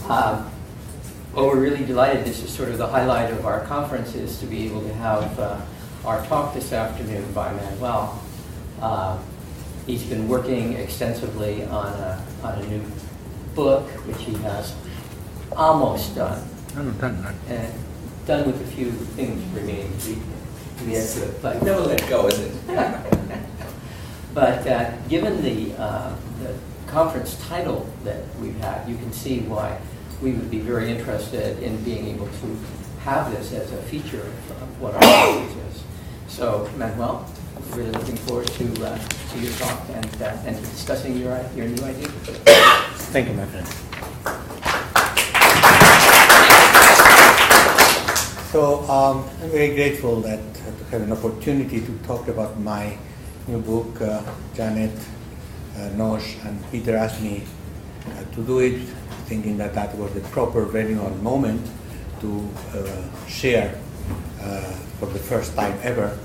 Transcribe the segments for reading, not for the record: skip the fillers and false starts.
Well, we're really delighted. This is sort of the highlight of our conference, is to be able to have our talk this afternoon by Manuel. He's been working extensively on a new book, which he has almost done. And done with a few things remaining to be edited. But never let go, is it? But given the conference title that we've had, you can see why we would be very interested in being able to have this as a feature of what our conference is. So, Manuel, we're really looking forward to your talk and discussing your new idea. Thank you, my friend. So I'm very grateful to have an opportunity to talk about my new book. Janet, Nosh, and Peter asked me to do it, thinking that that was the proper venue and moment to share for the first time ever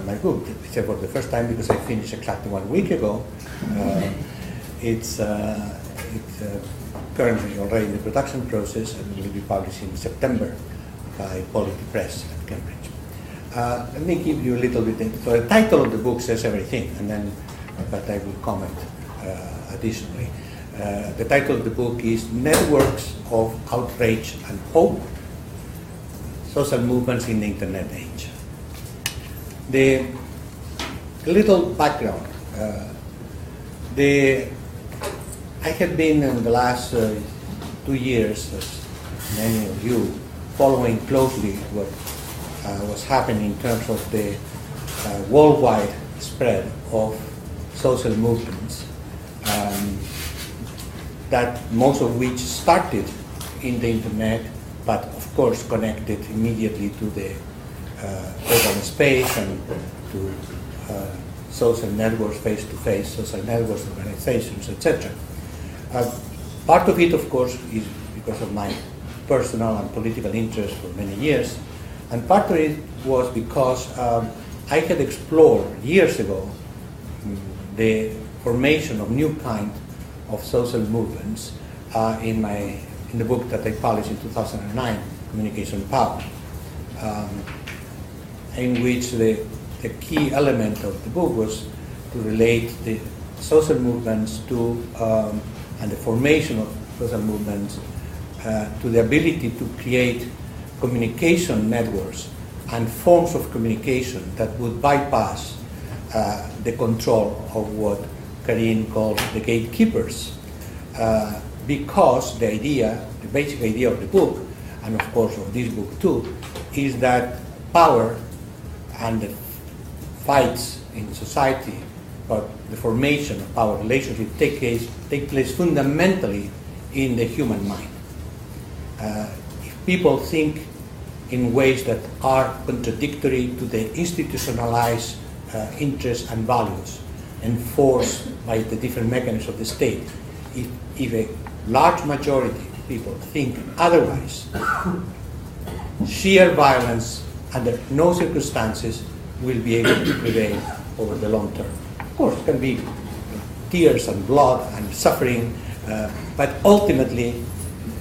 my book. Except for the first time because I finished exactly 1 week ago. It's currently already in the production process and will be published in September by Polity Press at Cambridge. Let me give you a little bit. So the title of the book says everything, and then, but I will comment additionally. The title of the book is Networks of Outrage and Hope, Social Movements in the Internet Age. The little background. I have been in the last 2 years, as many of you, following closely what was happening in terms of the worldwide spread of social movements, that most of which started in the internet, but of course connected immediately to the urban space and to social networks, face-to-face social networks, organizations, etc. Part of it, of course, is because of my personal and political interest for many years, and part of it was because I had explored years ago the formation of new kind of social movements in the book that I published in 2009, Communication Power, in which the key element of the book was to relate the social movements to and the formation of social movements to the ability to create communication networks and forms of communication that would bypass the control of what Karine called the gatekeepers, because the basic idea of the book, and of course of this book too, is that power and the fights in society, but the formation of power relationships take place fundamentally in the human mind. If people think in ways that are contradictory to the institutionalized interests and values enforced by the different mechanisms of the state, if a large majority of people think otherwise, sheer violence under no circumstances will be able to prevail over the long term. Of course, it can be tears and blood and suffering, but ultimately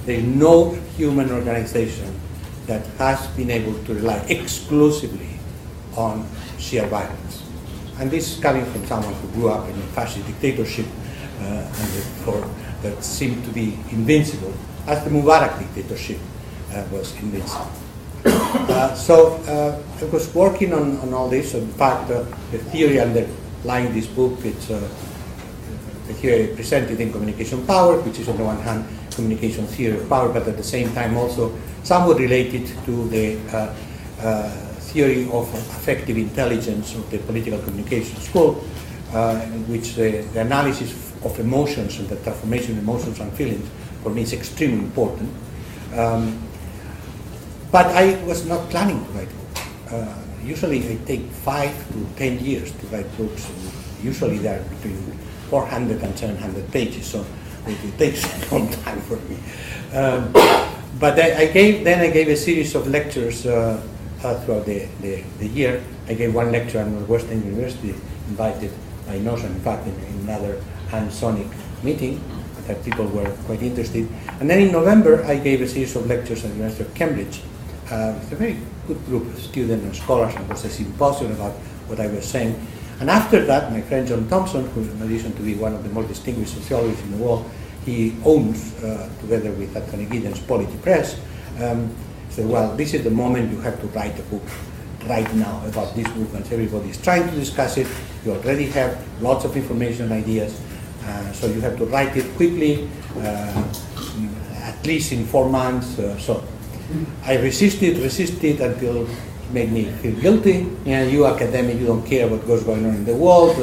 there is no human organization that has been able to rely exclusively on sheer violence. And this is coming from someone who grew up in a fascist dictatorship and therefore that seemed to be invincible, as the Mubarak dictatorship was invincible. So I was working on all this. In fact, the theory underlying this book, it's the theory presented in Communication Power, which is on the one hand communication theory of power, but at the same time also somewhat related to the theory of affective intelligence of the political communication school, in which the analysis of emotions and the transformation of emotions and feelings for me is extremely important. But I was not planning to write a book. Usually I take 5 to 10 years to write books. Usually they are between 400 and 700 pages, so it takes a long time for me. But I gave a series of lectures throughout the year. I gave one lecture at Northwestern University, invited by Nosh, in fact, in another hands-on meeting. that people were quite interested. And then in November, I gave a series of lectures at the University of Cambridge. It's a very good group of students and scholars, and it was a symposium about what I was saying. And after that, my friend John Thompson, who in addition to be one of the more distinguished sociologists in the world, he owns, together with Anthony Giddens, Polity Press, said, well, this is the moment you have to write a book right now about these movements. Everybody's trying to discuss it. You already have lots of information and ideas. So you have to write it quickly, at least in 4 months. So I resisted until it made me feel guilty. You academic, you don't care what goes going on in the world.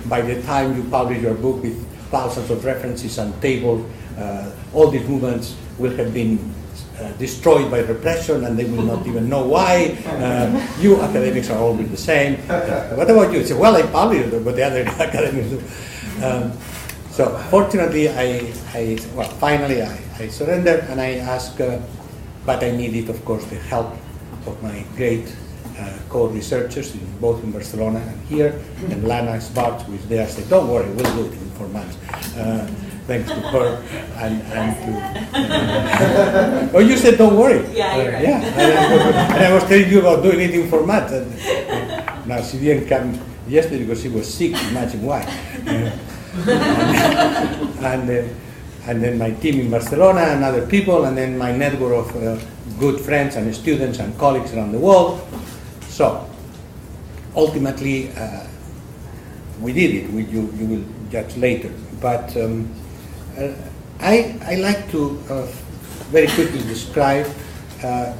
By the time you publish your book with thousands of references and tables, all these movements will have been destroyed by repression, and they will not even know why. You academics are always the same. What about you? You say, well, I published it, but the other academics do. So fortunately, finally I surrendered, and I asked, but I needed, of course, the help of my great co-researchers, both in Barcelona and here, and Lana Sparks, who is there, said, don't worry, we'll do it in 4 months. Thanks to her and to... Oh, you said don't worry. Yeah, you're right. Yeah, and I was telling you about doing it in 4 months. Now, she didn't come yesterday because she was sick, imagine why. And then my team in Barcelona and other people, and then my network of good friends and students and colleagues around the world. So, ultimately, we did it. You will judge later. But I like to very quickly describe,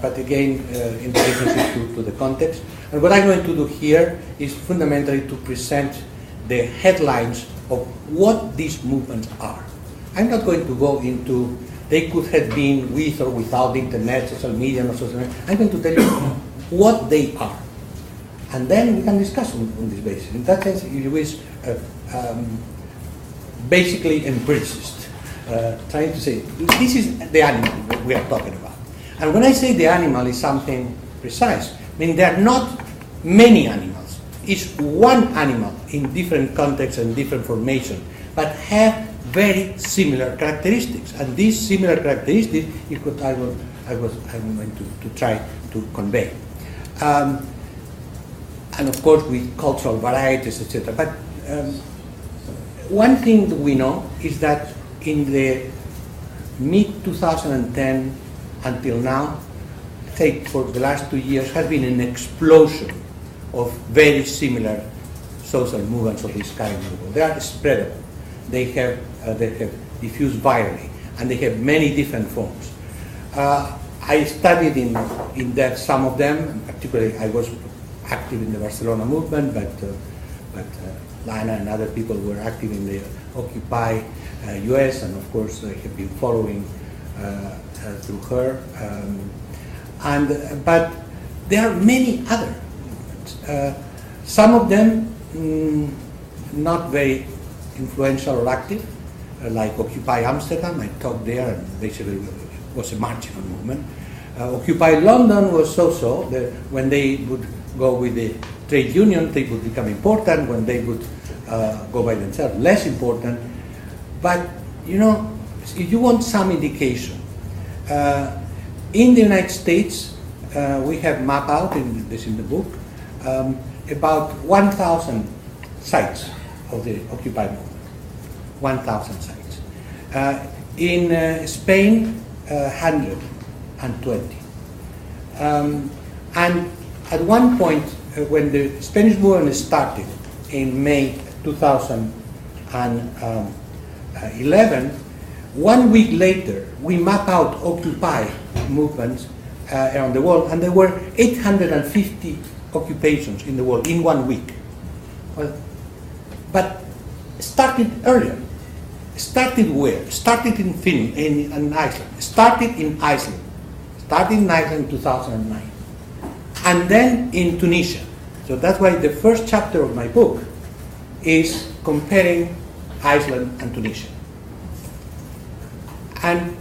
but again, in relationship to the context. And what I'm going to do here is fundamentally to present the headlines of what these movements are. I'm not going to go into, they could have been with or without the internet, social media, or social media. I'm going to tell you what they are. And then we can discuss on this basis. In that sense, it was basically empiricist, trying to say, this is the animal that we are talking about. And when I say the animal is something precise, I mean there are not many animals. It's one animal in different contexts and different formation, but have very similar characteristics. And these similar characteristics is what I'm going to try to convey. And of course with cultural varieties, etc. But one thing that we know is that in the mid-2010 until now, say for the last 2 years, has been an explosion of very similar social movements of this kind. They are spreadable. They have diffused virally, and they have many different forms. I studied in depth some of them, and particularly I was active in the Barcelona movement, but Lana and other people were active in the Occupy US, and of course I have been following through her. But there are many other movements. Some of them not very influential or active, like Occupy Amsterdam. I talked there, and basically it was a marginal movement. Occupy London was so-so. When they would go with the trade union, they would become important. When they would go by themselves, less important. But, you know, if you want some indication, in the United States, we have mapped out, in the book, about 1,000 sites of the Occupy movement. 1,000 sites. In Spain, 120. And at one point, when the Spanish movement started in May 2011, 1 week later, we mapped out Occupy movements around the world, and there were 850 occupations in the world in 1 week. Well, but started earlier. Started where? Started in Finland, in Iceland. Started in Iceland. Started in Iceland in 2009. And then in Tunisia. So that's why the first chapter of my book is comparing Iceland and Tunisia. And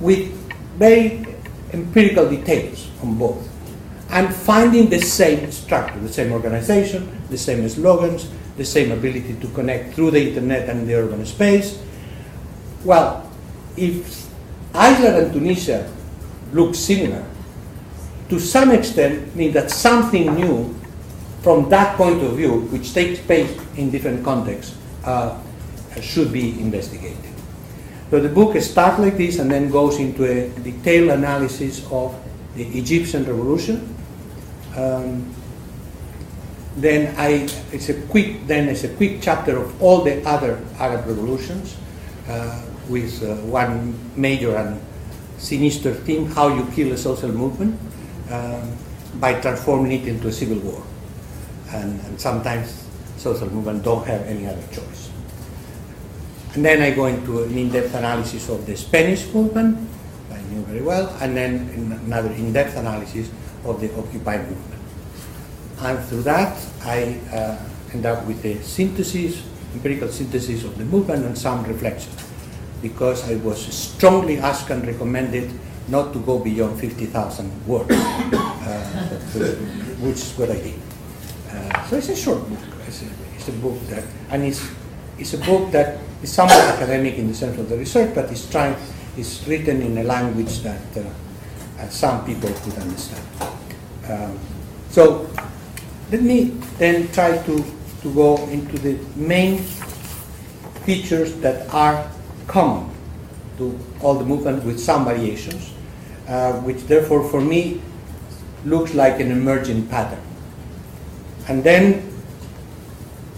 with very empirical details on both. And finding the same structure, the same organization, the same slogans, the same ability to connect through the internet and the urban space. Well, if Iceland and Tunisia look similar, to some extent means that something new from that point of view, which takes place in different contexts, should be investigated. So the book starts like this and then goes into a detailed analysis of the Egyptian revolution. Then it's a quick chapter of all the other Arab revolutions, with one major and sinister theme: how you kill a social movement by transforming it into a civil war. And sometimes social movements don't have any other choice. And then I go into an in-depth analysis of the Spanish movement, I knew very well, and then another in-depth analysis of the Occupy movement. And through that, I end up with a synthesis, empirical synthesis of the movement and some reflection, because I was strongly asked and recommended not to go beyond 50,000 words, which is what I did. So it's a short book. It's a book that, and it's a book that is somewhat academic in the sense of the research, but it's written in a language that some people could understand. So let me then try to go into the main features that are common to all the movements with some variations, which therefore for me looks like an emerging pattern. And then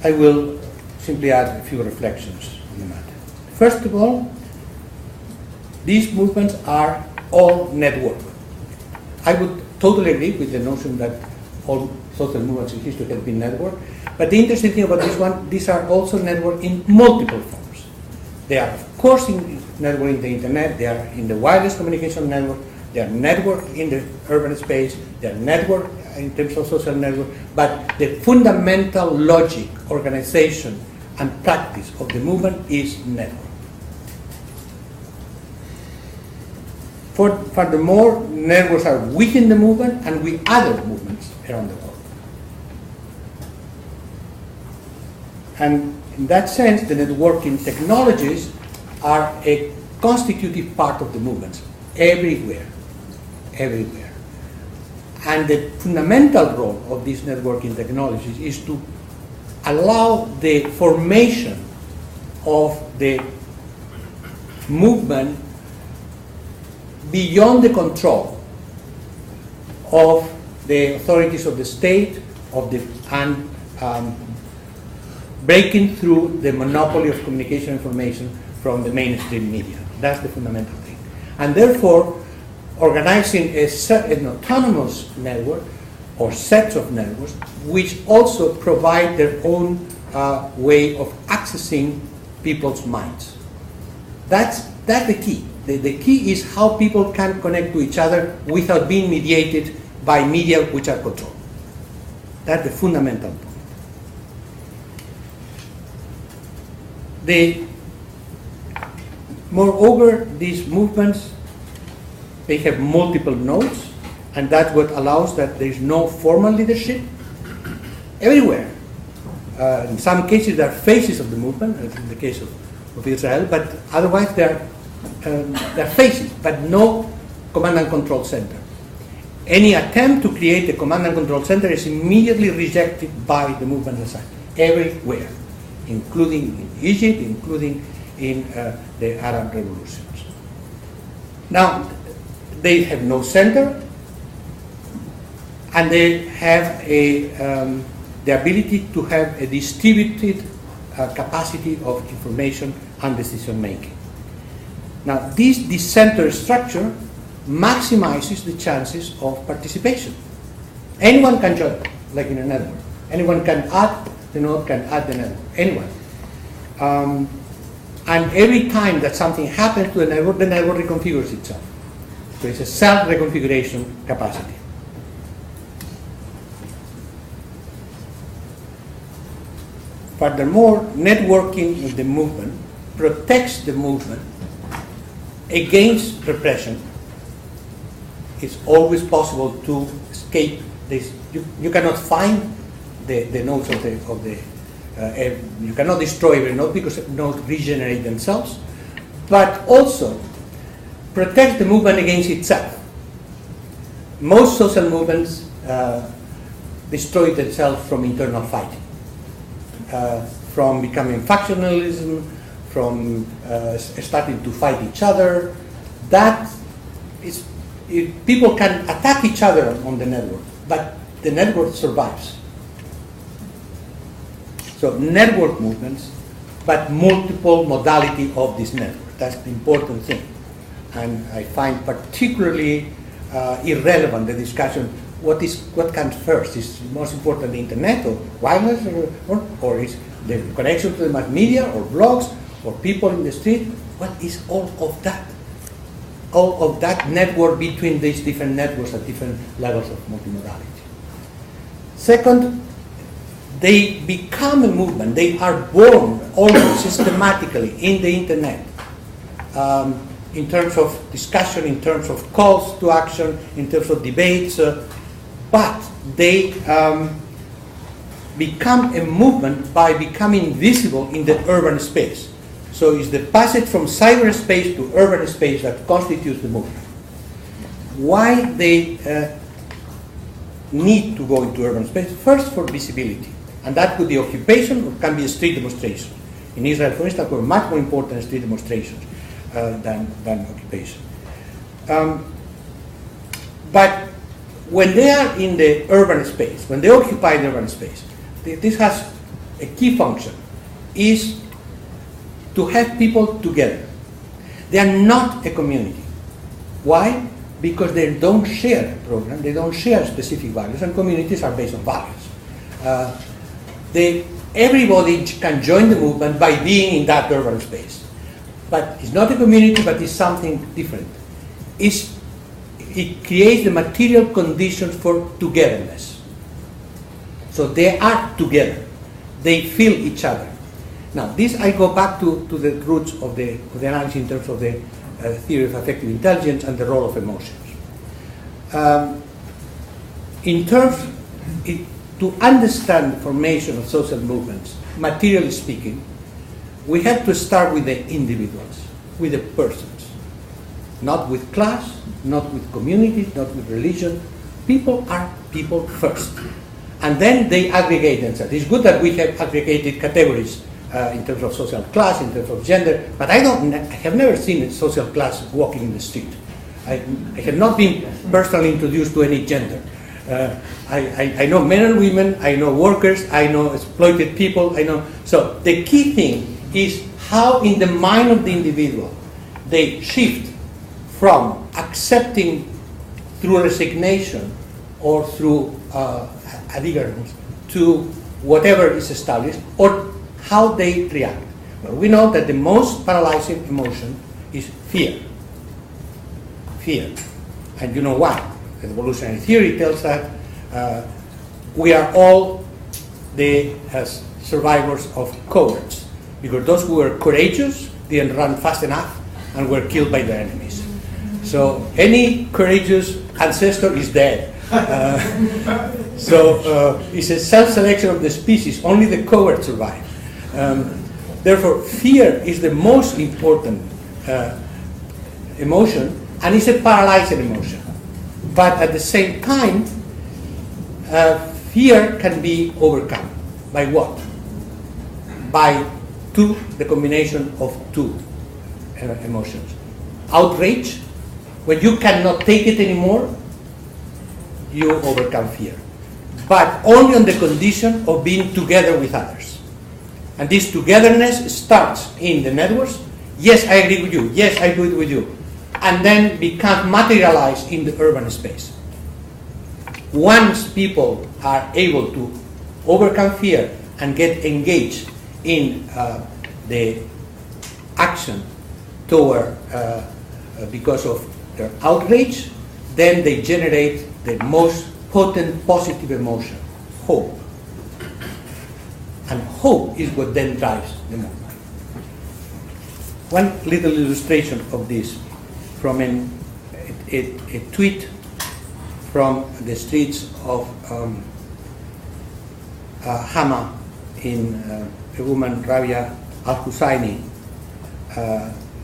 I will simply add a few reflections on the matter. First of all, these movements are all networked. I would totally agree with the notion that all social movements in history have been networked, but the interesting thing about this one, these are also networked in multiple forms. They are, of course, networked in the internet, they are in the wireless communication network, they are networked in the urban space, they are networked in terms of social network, but the fundamental logic, organization, and practice of the movement is network. Furthermore, networks are within the movement and with other movements around the world. And in that sense, the networking technologies are a constitutive part of the movements everywhere. And the fundamental role of these networking technologies is to allow the formation of the movement beyond the control of the authorities of the state, and breaking through the monopoly of communication information from the mainstream media. That's the fundamental thing. And therefore, organizing an autonomous network or sets of networks which also provide their own way of accessing people's minds. That's the key. The key is how people can connect to each other without being mediated by media which are controlled. That's the fundamental point. Moreover, these movements, they have multiple nodes, and that's what allows that there is no formal leadership everywhere. In some cases, there are faces of the movement, as in the case of Israel, but otherwise there are faces, but no command and control center. Any attempt to create a command and control center is immediately rejected by the movement aside, everywhere, including in Egypt, including in the Arab revolutions. Now, they have no center, and they have the ability to have a distributed capacity of information and decision making. Now, this decentered structure maximizes the chances of participation. Anyone can join, like in a network. Anyone can add the node, can add the network. Anyone. And every time that something happens to the network reconfigures itself. So it's a self-reconfiguration capacity. Furthermore, networking with the movement protects the movement against repression. It's always possible to escape this. You cannot find the nodes of the you cannot destroy every node because nodes regenerate themselves. but also protect the movement against itself. Most social movements destroy themselves from internal fighting, from becoming factionalism, from starting to fight each other. That is, people can attack each other on the network, but the network survives. So network movements, but multiple modality of this network. That's the important thing. And I find particularly irrelevant the discussion, what comes first? Is most important the internet or wireless or is the connection to the mass media or blogs or people in the street? What is all of that? All of that network between these different networks at different levels of multimodality. Second, they become a movement. They are born almost systematically in the internet, in terms of discussion, in terms of calls to action, in terms of debates, but they become a movement by becoming visible in the urban space. So it's the passage from cyberspace to urban space that constitutes the movement. Why they need to go into urban space? First, for visibility. And that could be occupation or can be street demonstration. In Israel, for instance, were much more important street demonstrations than occupation. But when they are in the urban space, when they occupy the urban space, this has a key function, is to have people together. They are not a community. Why? Because they don't share a program, they don't share specific values, and communities are based on values. Everybody can join the movement by being in that urban space. But it's not a community, but it's something different. It creates the material conditions for togetherness. So they are together. They feel each other. Now, this I go back to the roots of the analysis in terms of the theory of affective intelligence and the role of emotions. To understand the formation of social movements, materially speaking, we have to start with the individuals, with the persons. Not with class, not with communities, not with religion. People are people first. And then they aggregate themselves. It's good that we have aggregated categories in terms of social class, in terms of gender, but I have never seen a social class walking in the street. I have not been personally introduced to any gender. I know men and women, I know workers, I know exploited people, So the key thing is how in the mind of the individual they shift from accepting through resignation or through adherence to whatever is established, or how they react. Well, we know that the most paralyzing emotion is fear. Fear. And you know why? The evolutionary theory tells that we are all as survivors of cowards, because those who were courageous didn't run fast enough and were killed by their enemies. So any courageous ancestor is dead. It's a self-selection of the species. Only the cowards survive. Therefore, fear is the most important emotion, and it's a paralyzing emotion. But at the same time, fear can be overcome. By what? By the combination of two emotions. Outrage, when you cannot take it anymore, you overcome fear. But only on the condition of being together with others. And this togetherness starts in the networks. Yes, I agree with you. Yes, I agree with you. And then becomes materialized in the urban space. Once people are able to overcome fear and get engaged in the action toward, because of their outrage, then they generate the most potent positive emotion, hope. And hope is what then drives the movement. One little illustration of this from a tweet from the streets of Hama in a woman, Rabia Al-Husseini,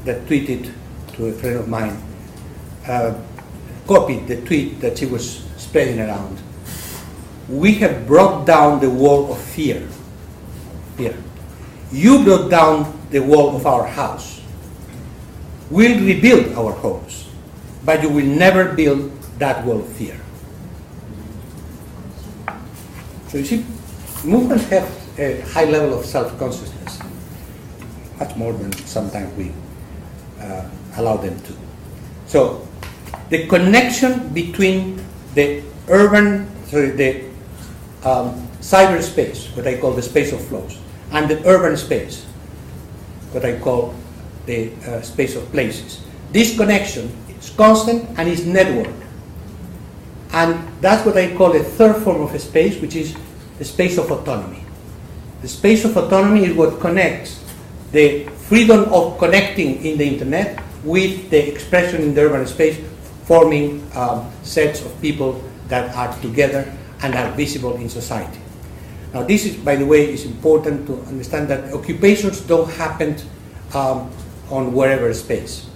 that tweeted to a friend of mine, copied the tweet that she was spreading around. We have brought down the wall of fear. Fear. You brought down the wall of our house. We'll rebuild our homes, but you will never build that wall of fear. So you see, movements have a high level of self-consciousness, much more than sometimes we allow them to. So the connection between the cyberspace, what I call the space of flows, and the urban space, what I call the space of places. This connection is constant and is networked. And that's what I call a third form of a space, which is the space of autonomy. The space of autonomy is what connects the freedom of connecting in the internet with the expression in the urban space, forming sets of people that are together and are visible in society. Now this is, by the way, is important to understand that occupations don't happen on wherever space.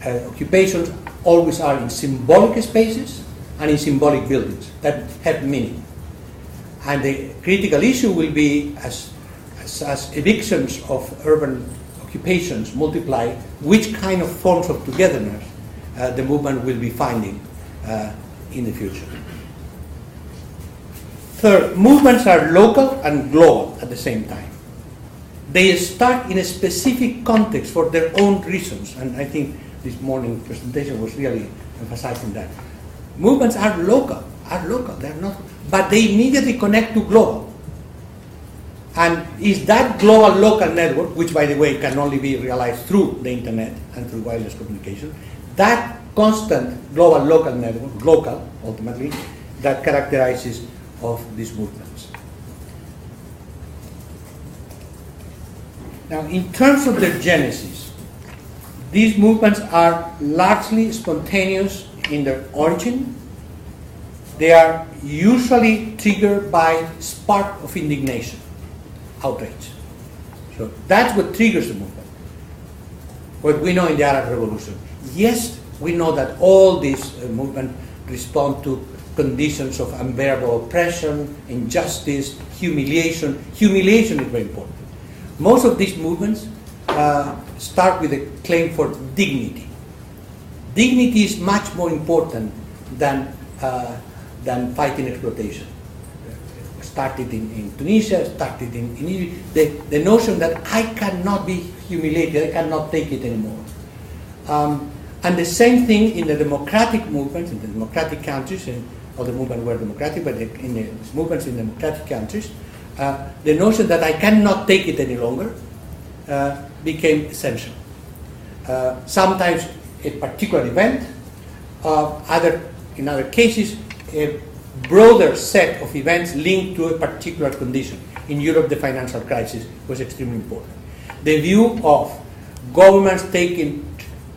Occupations always are in symbolic spaces and in symbolic buildings that have meaning. And the critical issue will be as evictions of urban occupations multiply, which kind of forms of togetherness the movement will be finding in the future. Third, movements are local and global at the same time. They start in a specific context for their own reasons, and I think this morning's presentation was really emphasizing that. Movements are local, they're not, but they immediately connect to global. And is that global local network, which by the way can only be realized through the internet and through wireless communication, that constant global local network, local ultimately, that characterizes of these movements. Now, in terms of their genesis, these movements are largely spontaneous in their origin. They are usually triggered by spark of indignation, outrage. So that's what triggers the movement. What we know in the Arab Revolution. Yes, we know that all these movements respond to conditions of unbearable oppression, injustice, humiliation. Humiliation is very important. Most of these movements start with a claim for dignity. Dignity is much more important than fighting exploitation. Started in Tunisia, started in Egypt. The notion that I cannot be humiliated, I cannot take it anymore. And the same thing in the democratic movements, in the democratic countries, and all the movements were democratic, but in the movements in democratic countries, the notion that I cannot take it any longer became essential. Sometimes a particular event, in other cases, a broader set of events linked to a particular condition. In Europe, the financial crisis was extremely important. The view of governments taking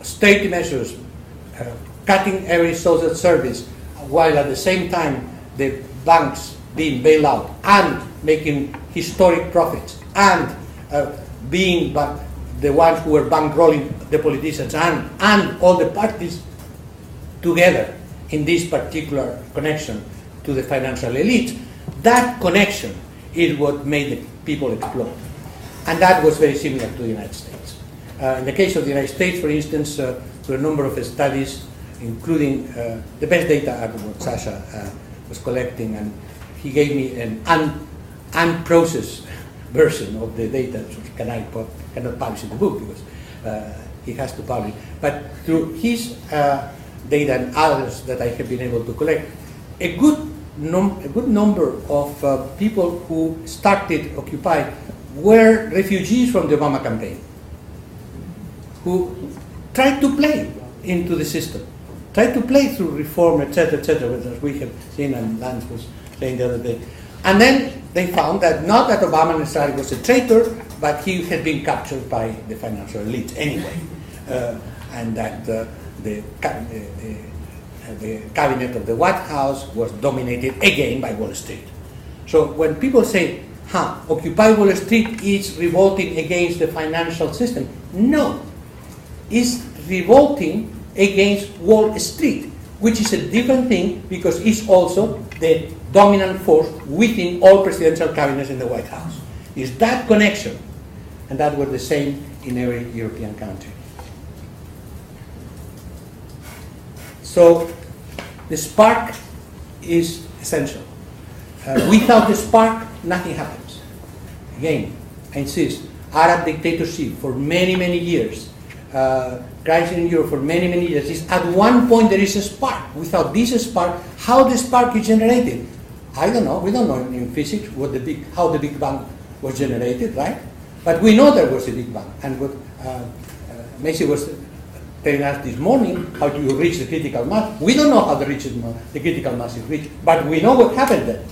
state measures, cutting every social service, while at the same time the banks being bailed out and making historic profits, and being the ones who were bankrolling the politicians and all the parties together in this particular connection to the financial elite. That connection is what made the people explode. And that was very similar to the United States. In the case of the United States, for instance, there were a number of studies, including the best data out of what Sasha was collecting, and he gave me an unprocessed version of the data, which cannot publish in the book because he has to publish. But through his data and others that I have been able to collect, a good number of people who started Occupy were refugees from the Obama campaign, who tried to play into the system, tried to play through reform, etc., as we have seen and Lance was saying the other day. And then they found that not that Obama necessarily was a traitor, but he had been captured by the financial elite anyway, and that the cabinet of the White House was dominated again by Wall Street. So when people say, Occupy Wall Street is revolting against the financial system, no. is revolting against Wall Street, which is a different thing because it's also the dominant force within all presidential cabinets in the White House. It's that connection, and that was the same in every European country. So the spark is essential. Without the spark, nothing happens. Again, I insist, Arab dictatorship for many, many years, crisis in Europe for many, many years, is at one point there is a spark. Without this spark, how the spark is generated? I don't know. We don't know in physics how the Big Bang was generated, right? But we know there was a Big Bang. And what Messi was telling us this morning, how you reach the critical mass. We don't know how the critical mass is reached, but we know what happened then.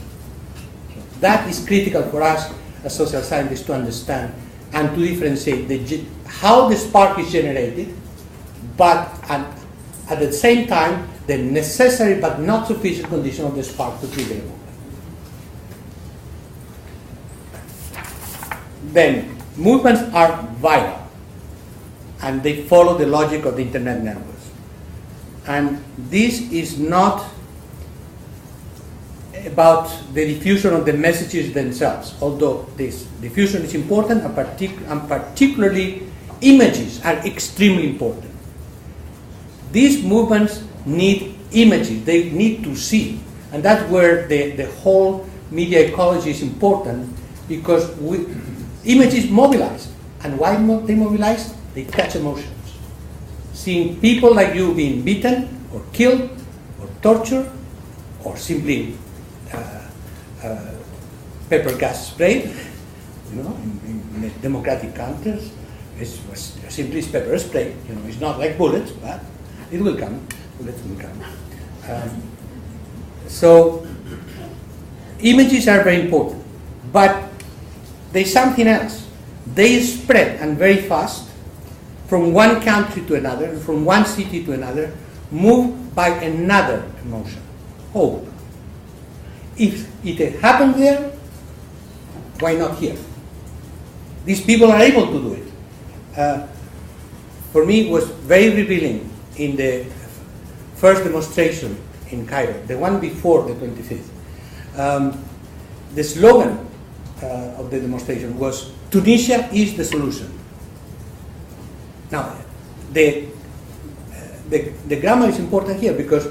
That is critical for us as social scientists to understand and to differentiate how the spark is generated, but at the same time, the necessary but not sufficient condition of the spark to trigger a movement. Then, movements are viral, and they follow the logic of the internet networks. And this is not about the diffusion of the messages themselves, although this diffusion is important, and particularly images are extremely important. These movements need images, they need to see, and that's where the whole media ecology is important, because images mobilize. And why they mobilize? They catch emotions. Seeing people like you being beaten, or killed, or tortured, or simply pepper gas sprayed, in democratic countries, it's simply pepper spray. It's not like bullets, but it will come. Bullets will come. So images are very important, but there's something else. They spread, and very fast, from one country to another, from one city to another, moved by another emotion, hope. If it happened there, why not here? These people are able to do it. For me, it was very revealing in the first demonstration in Cairo, the one before the 25th. The slogan of the demonstration was, "Tunisia is the solution." Now, the grammar is important here, because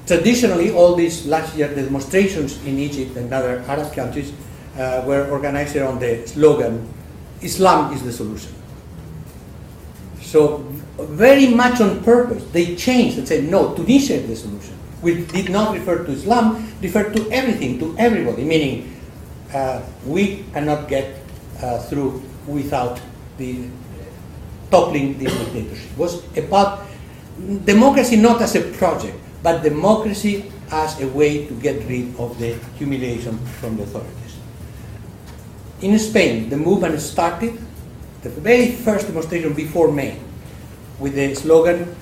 traditionally all these last year demonstrations in Egypt and other Arab countries were organized around the slogan, "Islam is the solution." So very much on purpose, they changed and said, no, Tunisia is the solution. We did not refer to Islam, referred to everything, to everybody, meaning we cannot get through without the toppling this dictatorship. It was about democracy not as a project, but democracy as a way to get rid of the humiliation from the authorities. In Spain, the movement started, the very first demonstration before May, with the slogan,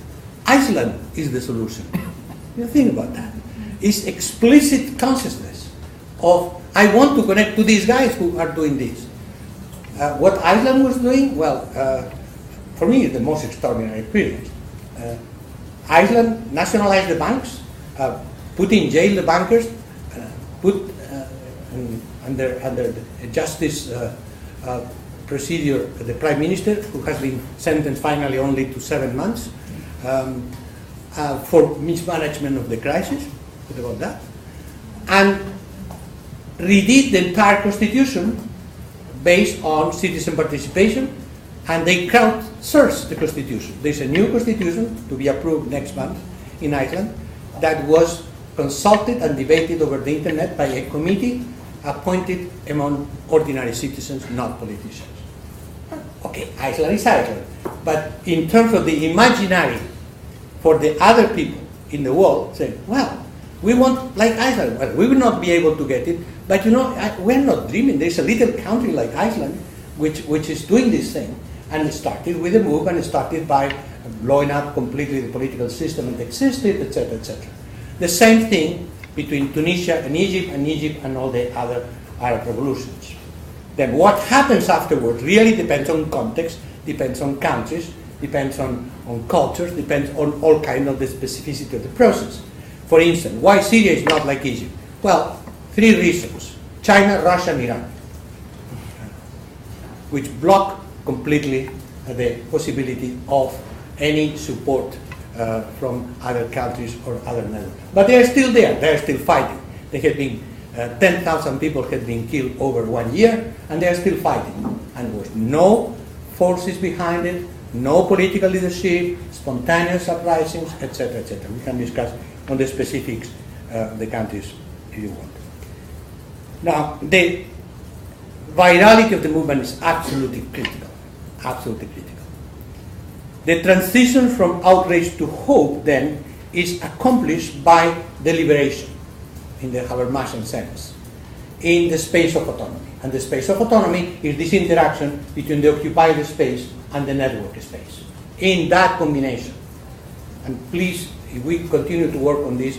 "Iceland is the solution." You think about that. It's explicit consciousness of, I want to connect to these guys who are doing this. What Iceland was doing, well, for me, it's the most extraordinary experience. Iceland nationalized the banks, put in jail the bankers, put under the justice procedure the prime minister, who has been sentenced finally only to 7 months for mismanagement of the crisis. What about that? And redid the entire constitution based on citizen participation, and they crowdsourced the constitution. There's a new constitution to be approved next month in Iceland that was consulted and debated over the internet by a committee appointed among ordinary citizens, not politicians. Okay, Iceland is Iceland, but in terms of the imaginary for the other people in the world, say, well, we want like Iceland. Well, we will not be able to get it, but we're not dreaming. There's a little country like Iceland which is doing this thing. And it started with a move, and it started by blowing up completely the political system that existed, etc., etc. The same thing between Tunisia and Egypt and all the other Arab revolutions. Then what happens afterwards really depends on context, depends on countries, depends on cultures, depends on all kind of the specificity of the process. For instance, why Syria is not like Egypt? Well, 3 reasons: China, Russia, and Iran, which block completely the possibility of any support from other countries or other networks. But they are still there, they are still fighting. They have been, 10,000 people have been killed over 1 year, and they are still fighting. And with no forces behind it, no political leadership, spontaneous uprisings, etc., etc. We can discuss on the specifics of the countries if you want. Now, the virality of the movement is absolutely critical, absolutely critical. The transition from outrage to hope, then, is accomplished by deliberation, in the Habermasian sense, in the space of autonomy. And the space of autonomy is this interaction between the occupied space and the network space. In that combination, and please, if we continue to work on this,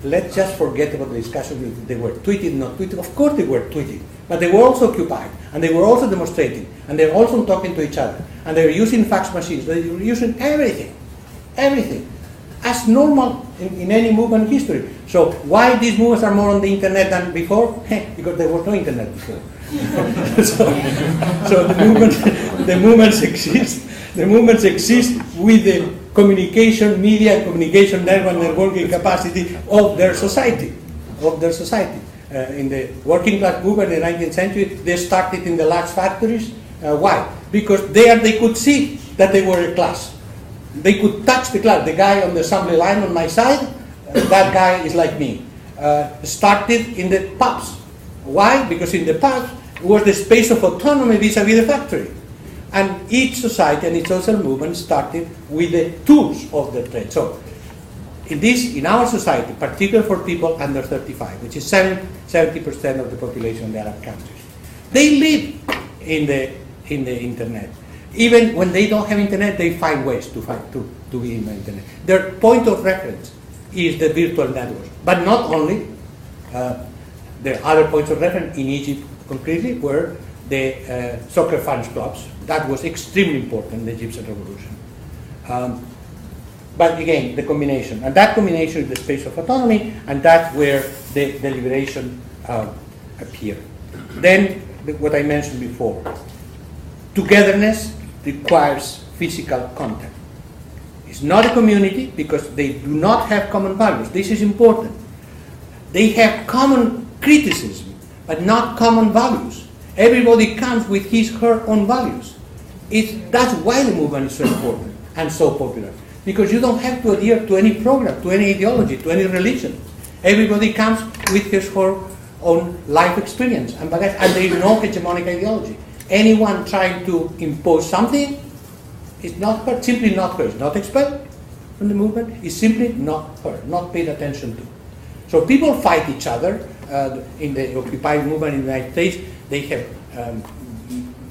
let's just forget about the discussion if they were tweeted, not tweeted. Of course they were tweeted, but they were also occupied, and they were also demonstrating, and they were also talking to each other, and they were using fax machines, they were using everything, as normal in any movement history. So why these movements are more on the internet than before? Because there was no internet before. so the movements exist. The movements exist with the communication media and communication networking capacity of their society. In the working class movement in the 19th century, they started in the large factories. Why? Because there they could see that they were a class. They could touch the class. The guy on the assembly line on my side, that guy is like me. Started in the pubs. Why? Because in the pubs was the space of autonomy vis-a-vis the factory. And each society and its social movement started with the tools of the trade. So, in our society, particularly for people under 35, which is 70% of the population in the Arab countries, they live in the internet. Even when they don't have internet, they find ways to be in the internet. Their point of reference is the virtual network. But not only, there are other points of reference in Egypt concretely were the soccer fans clubs. That was extremely important in the Egyptian revolution. But again, the combination. And that combination is the space of autonomy, and that's where the liberation appeared. Then, what I mentioned before, togetherness requires physical contact. It's not a community because they do not have common values. This is important. They have common criticism, but not common values. Everybody comes with his, her own values. That's why the movement is so important and so popular. Because you don't have to adhere to any program, to any ideology, to any religion. Everybody comes with his, her own life experience, and there is no hegemonic ideology. Anyone trying to impose something is not heard, simply not heard. It's not expelled from the movement, it's simply not heard, not paid attention to. So people fight each other. In the Occupy movement in the United States, they have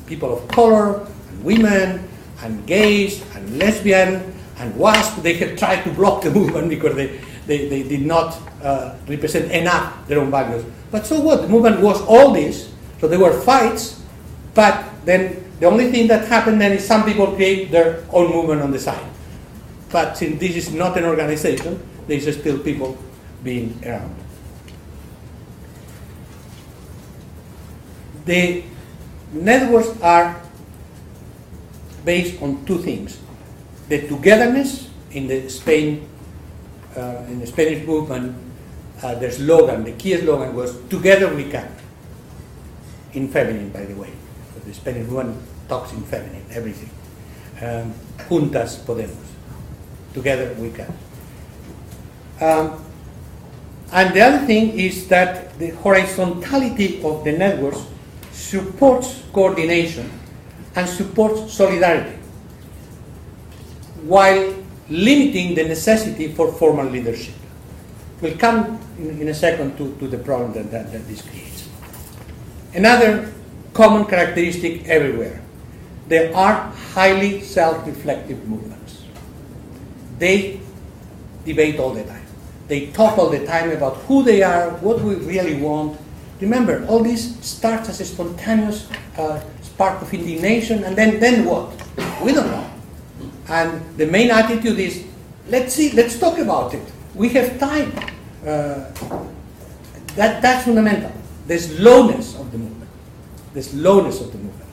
people of color, and women, and gays, and lesbian, and WASP. They have tried to block the movement because they did not represent enough their own values. But so what? The movement was all this, so there were fights, but then the only thing that happened then is some people create their own movement on the side. But since this is not an organization, there is still people being around. The networks are based on two things: the togetherness in the Spanish movement. The slogan, the key slogan was "Together we can." In feminine, by the way. The Spanish movement talks in feminine, everything. Juntas podemos. Together we can. And the other thing is that the horizontality of the networks supports coordination and supports solidarity, while limiting the necessity for formal leadership. We'll come in a second to the problem that this creates. Another common characteristic everywhere: there are highly self-reflective movements. They debate all the time. They talk all the time about who they are, what we really want. Remember, all this starts as a spontaneous spark of indignation, and then what? We don't know. And the main attitude is, let's talk about it. We have time. That's fundamental. The slowness of the movement. The slowness of the movement.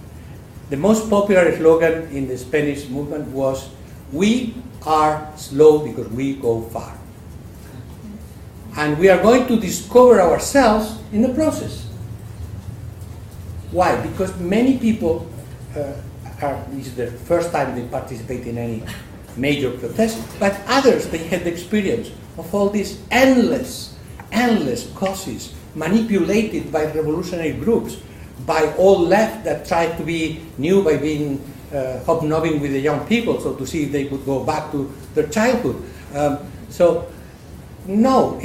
The most popular slogan in the Spanish movement was, "We are slow because we go far." And we are going to discover ourselves in the process. Why? Because many people, this is the first time they participate in any major protest, but others, they had the experience of all these endless causes manipulated by revolutionary groups, by all left that tried to be new by being hobnobbing with the young people, so to see if they could go back to their childhood. No,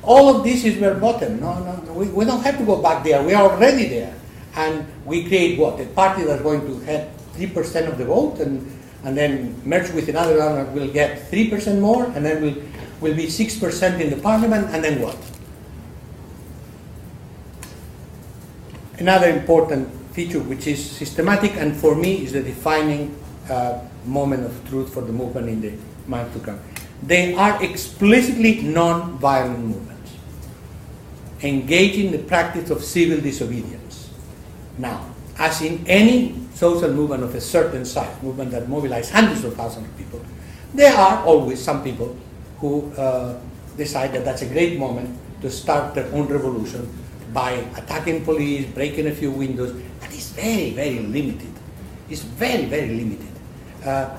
all of this is verboten. No, we don't have to go back there. We are already there. And we create what? A party that's going to have 3% of the vote and then merge with another one that will get 3% more, and then will be 6% in the parliament, and then what? Another important feature which is systematic and for me is the defining moment of truth for the movement in the months to come. They are explicitly non-violent movements, engaging the practice of civil disobedience. Now, as in any social movement of a certain size, movement that mobilizes hundreds of thousands of people, there are always some people who decide that that's a great moment to start their own revolution by attacking police, breaking a few windows. That is very, very limited. It's very, very limited.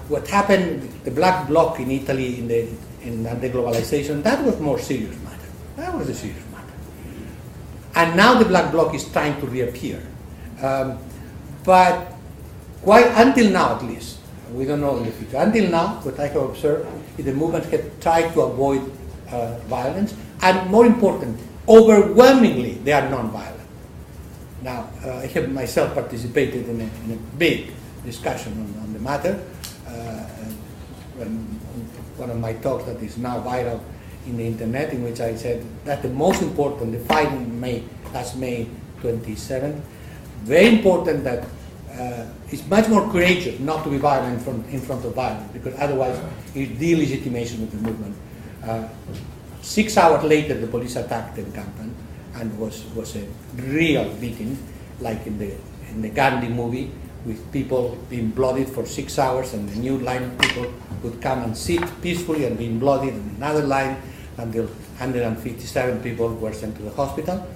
What happened, the Black Bloc in Italy in the globalization, that was more serious matter. That was a serious matter. And now the Black Bloc is trying to reappear. But until now at least, we don't know in the future, until now what I have observed is the movement have tried to avoid violence, and more important, overwhelmingly they are non-violent. Now, I have myself participated in a big discussion on the matter. One of my talks that is now viral in the internet, in which I said that the most important, the fight in last May 27th, very important that it's much more courageous not to be violent in front of violence, because otherwise it's delegitimation of the movement. 6 hours later, the police attacked the encampment and was a real beating, like in the Gandhi movie, with people being bloodied for 6 hours, and a new line of people would come and sit peacefully and being bloodied, and another line until 157 people were sent to the hospital.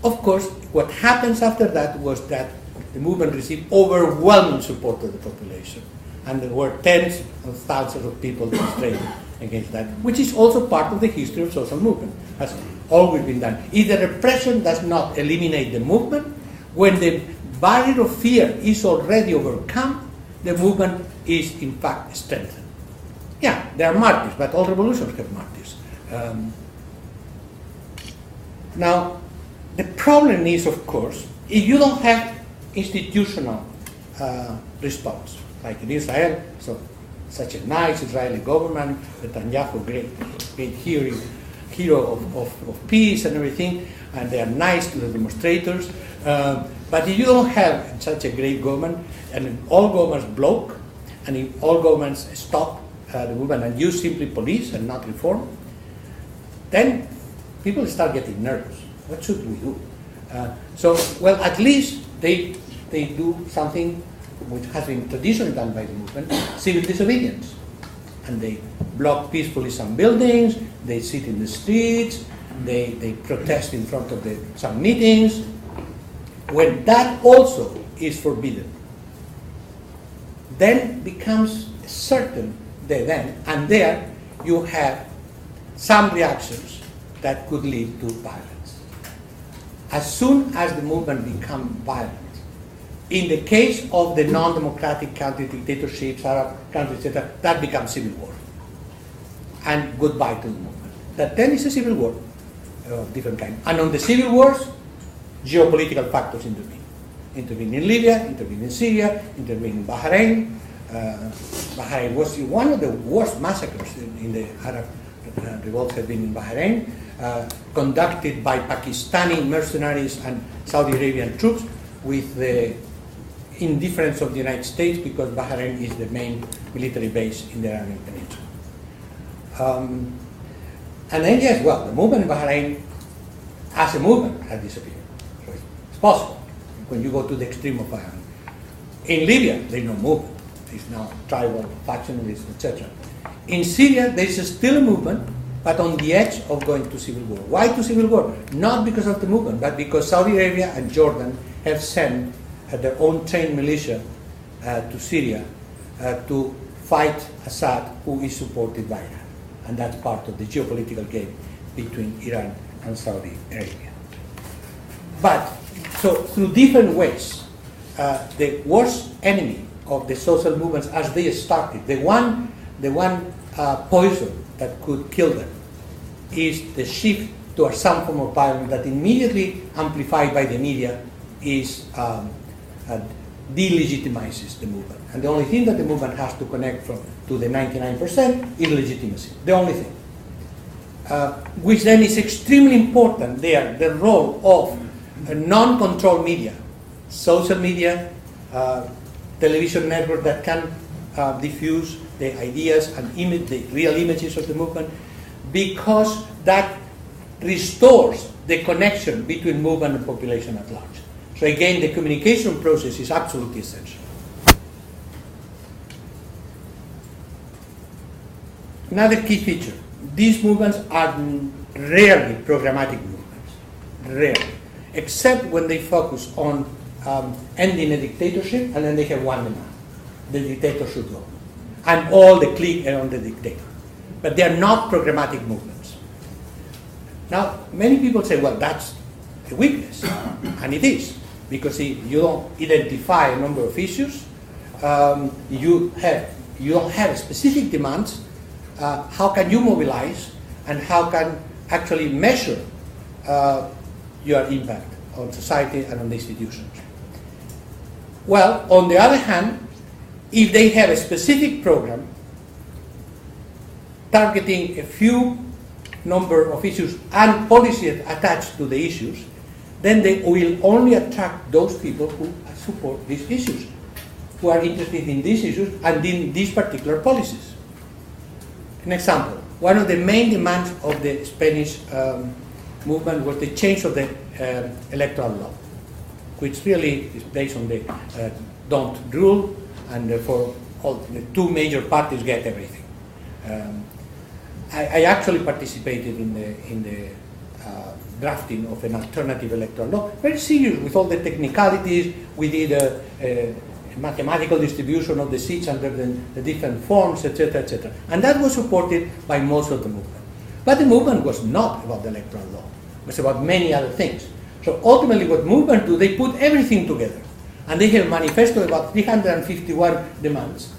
Of course, what happens after that was that the movement received overwhelming support of the population, and there were tens of thousands of people demonstrating against that, which is also part of the history of social movement, has always been done. If the repression does not eliminate the movement, when the barrier of fear is already overcome, the movement is in fact strengthened. Yeah, there are martyrs, but all revolutions have martyrs. Now, the problem is, of course, if you don't have institutional response, like in Israel, so such a nice Israeli government, Netanyahu, great hero of peace and everything, and they are nice to the demonstrators. But if you don't have such a great government, and if all governments block, and if all governments stop the movement and use simply police and not reform, then people start getting nervous. What should we do? Well, at least they do something which has been traditionally done by the movement, civil disobedience. And they block peacefully some buildings, they sit in the streets, they protest in front of some meetings. When that also is forbidden, then becomes certain and there you have some reactions that could lead to violence. As soon as the movement becomes violent, in the case of the non-democratic country dictatorships, Arab countries, etc., that becomes civil war. And goodbye to the movement. That then is a civil war of different kind. And on the civil wars, geopolitical factors intervene. Intervene in Libya, intervene in Syria, intervene in Bahrain. Bahrain was one of the worst massacres in the Arab revolts have been in Bahrain, conducted by Pakistani mercenaries and Saudi Arabian troops with the in difference of the United States, because Bahrain is the main military base in the Arabian Peninsula. And then yes, well, the movement in Bahrain as a movement has disappeared. So it's possible when you go to the extreme of Bahrain. In Libya, there is no movement. It's now tribal, factionalist, etc. In Syria, there is still a movement, but on the edge of going to civil war. Why to civil war? Not because of the movement, but because Saudi Arabia and Jordan have sent their own trained militia to Syria to fight Assad, who is supported by Iran. And that's part of the geopolitical game between Iran and Saudi Arabia. But, so through different ways, the worst enemy of the social movements as they started, the one poison that could kill them, is the shift towards some form of violence that immediately amplified by the media is delegitimizes the movement. And the only thing that the movement has to connect to the 99% is legitimacy. The only thing. Which then is extremely important there, the role of a non-controlled media, social media, television network that can diffuse the ideas and the real images of the movement, because that restores the connection between movement and population at large. So again, the communication process is absolutely essential. Another key feature, these movements are rarely programmatic movements, rarely, except when they focus on ending a dictatorship, and then they have one demand: the dictator should go, and all the clique around the dictator. But they are not programmatic movements. Now, many people say, well, that's a weakness, and it is, because you don't identify a number of issues, you don't have specific demands. How can you mobilize, and how can actually measure your impact on society and on the institutions? Well, on the other hand, if they have a specific program targeting a few number of issues and policies attached to the issues, then they will only attract those people who support these issues, who are interested in these issues and in these particular policies. An example, one of the main demands of the Spanish movement was the change of the electoral law, which really is based on the don't rule, and therefore all the two major parties get everything. I actually participated in the drafting of an alternative electoral law, very serious with all the technicalities. We did a mathematical distribution of the seats under the different forms, etc., etc. And that was supported by most of the movement. But the movement was not about the electoral law. It was about many other things. So ultimately what movement do, they put everything together. And they have a manifesto about 351 demands,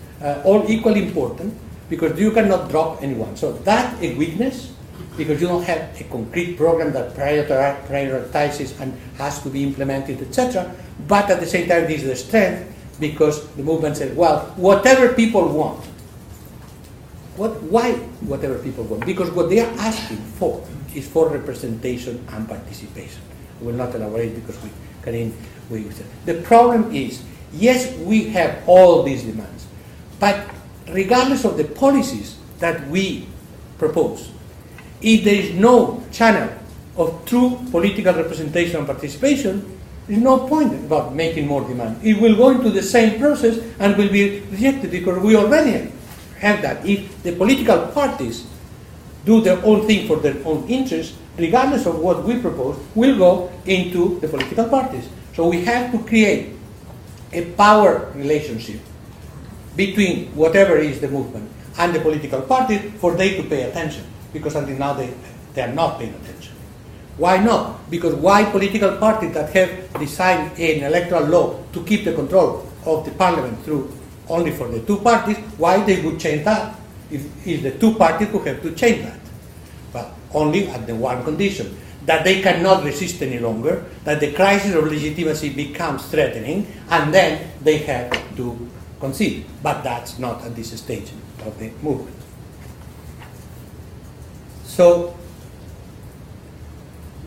all equally important, because you cannot drop anyone. So that's a weakness, because you don't have a concrete program that prioritizes and has to be implemented, etc. But at the same time, this is the strength, because the movement said, well, whatever people want. Why whatever people want? Because what they are asking for is for representation and participation. I will not elaborate because the problem is, yes, we have all these demands, but regardless of the policies that we propose, if there is no channel of true political representation and participation, there is no point about making more demand. It will go into the same process and will be rejected, because we already have that. If the political parties do their own thing for their own interests, regardless of what we propose, will go into the political parties. So we have to create a power relationship between whatever is the movement and the political parties for they to pay attention, because until now they are not paying attention. Why not? Because why political parties that have designed an electoral law to keep the control of the parliament through only for the two parties, why they would change that if the two parties who have to change that? Well, only at the one condition, that they cannot resist any longer, that the crisis of legitimacy becomes threatening, and then they have to concede. But that's not at this stage of the movement. So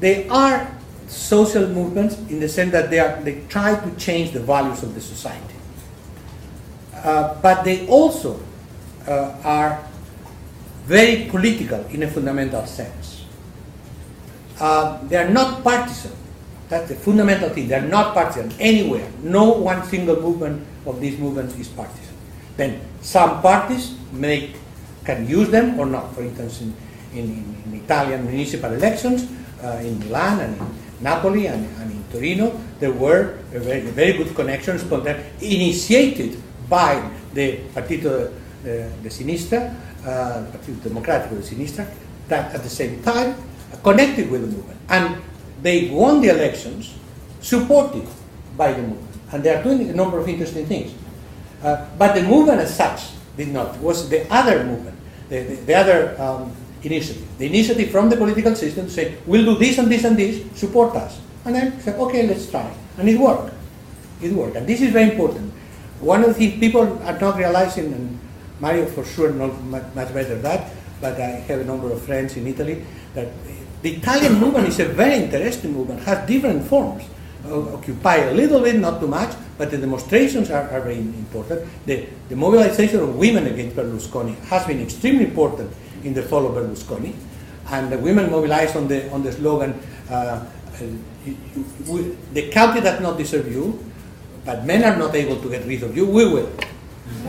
there are social movements in the sense that they try to change the values of the society. But they also are very political in a fundamental sense. They are not partisan. That's the fundamental thing. They are not partisan anywhere. No one single movement of these movements is partisan. Then some parties can use them or not. For instance, in Italian municipal elections, in Milan and in Napoli and in Torino, there were very good connections initiated by the Partito de Sinistra, Partito Democratico de Sinistra, that at the same time connected with the movement. And they won the elections supported by the movement. And they are doing a number of interesting things. But the movement as such did not. It was the other movement, the other initiative. The initiative from the political system to say, we'll do this and this and this, support us. And then say, okay, let's try. And it worked. It worked. And this is very important. One of the things people are not realizing, and Mario for sure knows much better that, but I have a number of friends in Italy, that the Italian movement is a very interesting movement, has different forms. Occupy a little bit, not too much, but the demonstrations are very important. The mobilization of women against Berlusconi has been extremely important in the fall of Berlusconi, and the women mobilized on the slogan, the country does not deserve you, but men are not able to get rid of you, we will.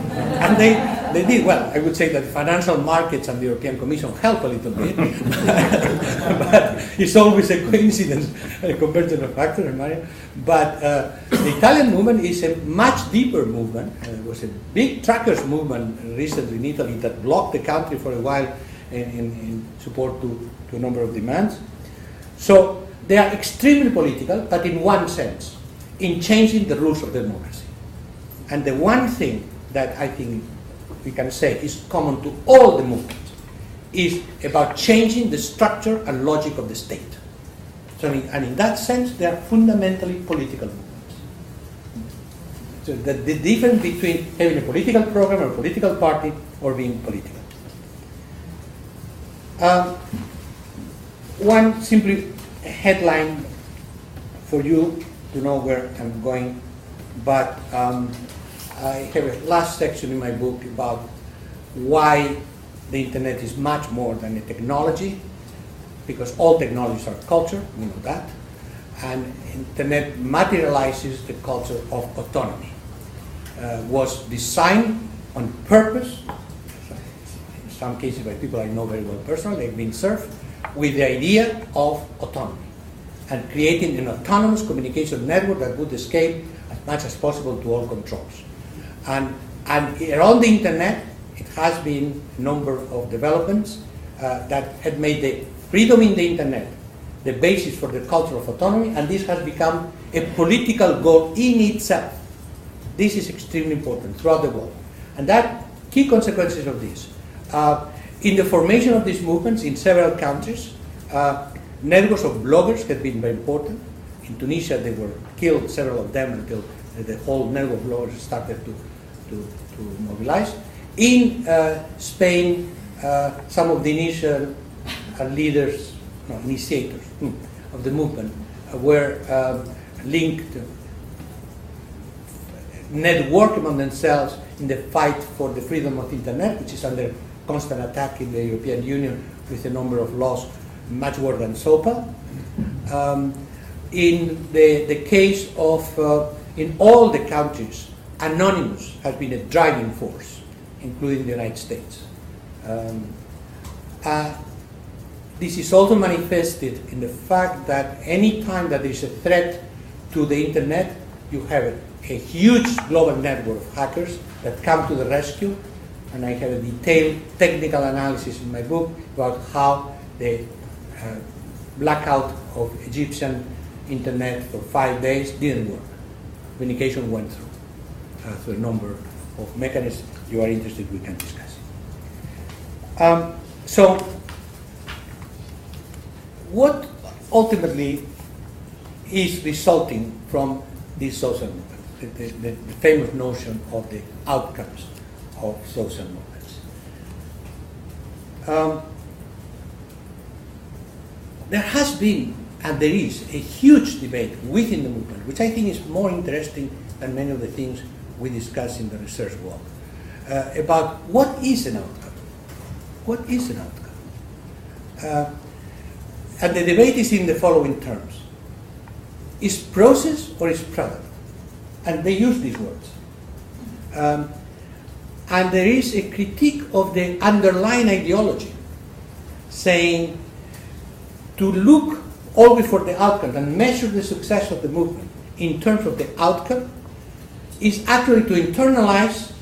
And they did well. I would say that the financial markets and the European Commission help a little bit, but it's always a coincidence compared to the factor. But the Italian movement is a much deeper movement. There was a big truckers movement recently in Italy that blocked the country for a while in support to a number of demands. So they are extremely political, but in one sense, in changing the rules of democracy. And the one thing that I think we can say is common to all the movements is about changing the structure and logic of the state. So and in that sense, they are fundamentally political movements. So the difference between having a political program or a political party or being political. One simply headline for you to know where I'm going, but I have a last section in my book about why the internet is much more than a technology, because all technologies are culture, we know that, and internet materializes the culture of autonomy. Was designed on purpose, in some cases by people I know very well personally, they've been served, with the idea of autonomy, and creating an autonomous communication network that would escape as much as possible to all controls. And around the internet, it has been a number of developments that had made the freedom in the internet the basis for the culture of autonomy, and this has become a political goal in itself. This is extremely important throughout the world. And that key consequences of this. In the formation of these movements in several countries, networks of bloggers have been very important. In Tunisia, they were killed, several of them, until the whole network of bloggers started to mobilize. In Spain, some of the initial initiators of the movement were linked, network among themselves in the fight for the freedom of the internet, which is under constant attack in the European Union with a number of laws much worse than SOPA. In the case of, in all the countries, Anonymous has been a driving force, including the United States. This is also manifested in the fact that any time that there is a threat to the internet, you have a huge global network of hackers that come to the rescue. And I have a detailed technical analysis in my book about how the blackout of Egyptian internet for 5 days didn't work. Communication went through a number of mechanisms. If you are interested, we can discuss it. So, what ultimately is resulting from these social movements? The famous notion of the outcomes of social movements. There has been And there is a huge debate within the movement, which I think is more interesting than many of the things we discuss in the research world, about what is an outcome. What is an outcome? And the debate is in the following terms. Is process or is product? And they use these words. And there is a critique of the underlying ideology, saying to look always for the outcome and measure the success of the movement in terms of the outcome is actually to internalize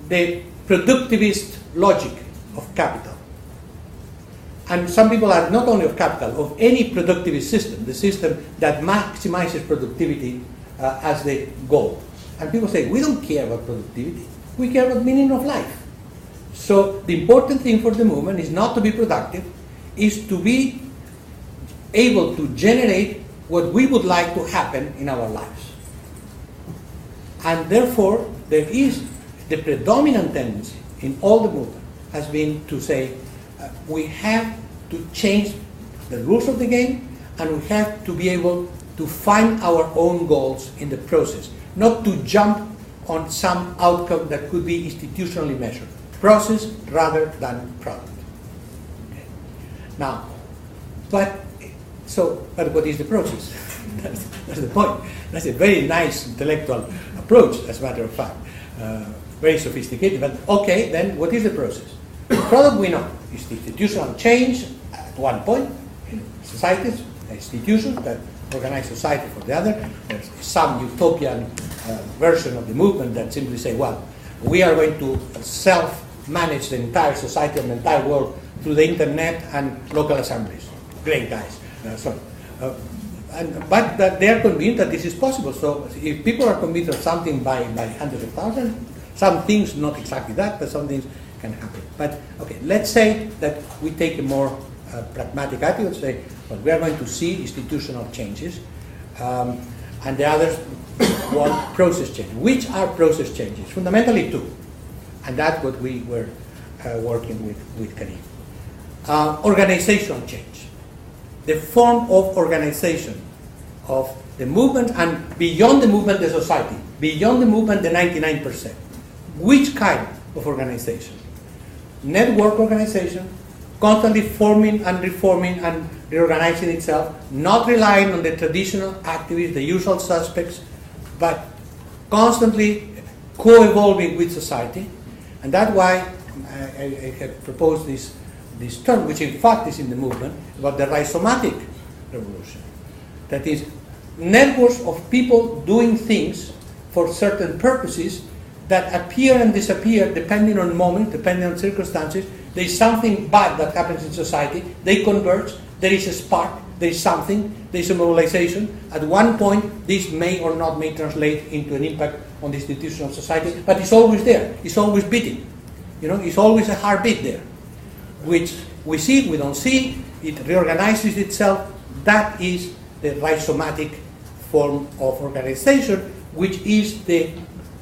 the productivist logic of capital. And some people are not only of capital, of any productivist system, the system that maximizes productivity as the goal. And people say, we don't care about productivity, we care about meaning of life. So the important thing for the movement is not to be productive, is to be able to generate what we would like to happen in our lives. And therefore, there is the predominant tendency in all the movement has been to say, we have to change the rules of the game, and we have to be able to find our own goals in the process, not to jump on some outcome that could be institutionally measured. Process rather than product. Okay. Now, but what is the process? That's the point. That's a very nice intellectual approach, as a matter of fact. Very sophisticated, but okay, then what is the process? The product we know is the institutional change at one point in societies, institutions that organize society for the other. There's some utopian version of the movement that simply say, well, we are going to self-manage the entire society and the entire world through the internet and local assemblies. Great guys. But that they are convinced that this is possible. So if people are convinced of something by hundreds of thousands, some things, not exactly that, but some things can happen. But okay, let's say that we take a more pragmatic attitude, say, well, we are going to see institutional changes, and the others want process change. Which are process changes? Fundamentally two, and that's what we were working with Karim. Organizational change. The form of organization of the movement, and beyond the movement, the society. Beyond the movement, the 99%. Which kind of organization? Network organization, constantly forming and reforming and reorganizing itself, not relying on the traditional activists, the usual suspects, but constantly co-evolving with society. And that's why I have proposed this term, which in fact is in the movement, about the rhizomatic revolution. That is, networks of people doing things for certain purposes that appear and disappear depending on moment, depending on circumstances. There is something bad that happens in society, they converge, there is a spark, there is something, there is a mobilization. At one point, this may or not may translate into an impact on the institutional society, but it's always there, it's always beating. It's always a heartbeat there, which we see, we don't see, it reorganizes itself. That is the rhizomatic form of organization, which is the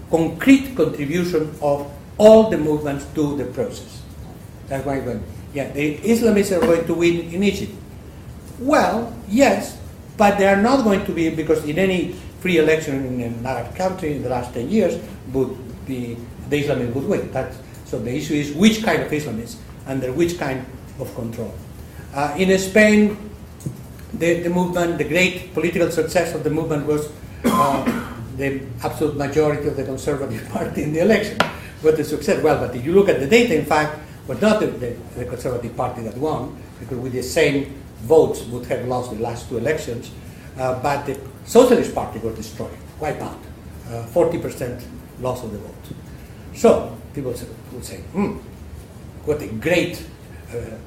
concrete contribution of all the movements to the process. That's why the Islamists are going to win in Egypt. Well, yes, but they are not going to be, because in any free election in an Arab country in the last 10 years, the Islamists would win. So the issue is which kind of Islamists, under which kind of control. In Spain, the movement, the great political success of the movement was the absolute majority of the Conservative Party in the election. But the success, but if you look at the data, in fact, was not the Conservative Party that won, because with the same votes would have lost the last two elections, but the Socialist Party was destroyed, wiped out, 40% loss of the vote. So people would say, what a great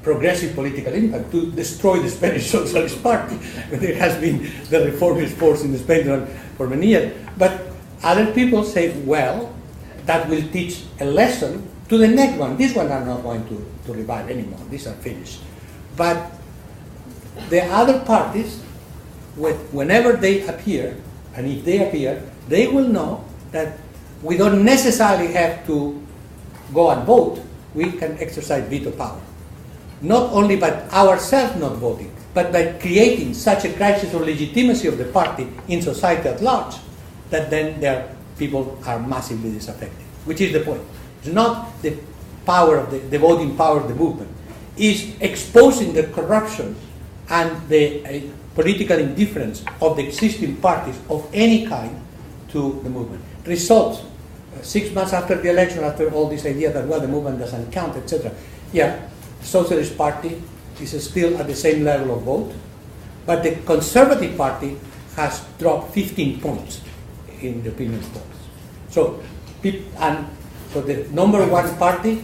progressive political impact to destroy the Spanish Socialist Party. There has been the reformist force in Spain for many years. But other people say, well, that will teach a lesson to the next one. These ones are not going to revive anymore. These are finished. But the other parties, whenever they appear, and if they appear, they will know that we don't necessarily have to go and vote. We can exercise veto power. not only by ourselves not voting, but by creating such a crisis of legitimacy of the party in society at large, that then people are massively disaffected, which is the point. It's not the power of the voting power of the movement. It's exposing the corruption and the political indifference of the existing parties of any kind to the movement. Results, 6 months after the election, after all this idea that, well, the movement doesn't count, etc. Yeah, the Socialist Party is still at the same level of vote, but the Conservative Party has dropped 15 points in the opinion polls. So the number one party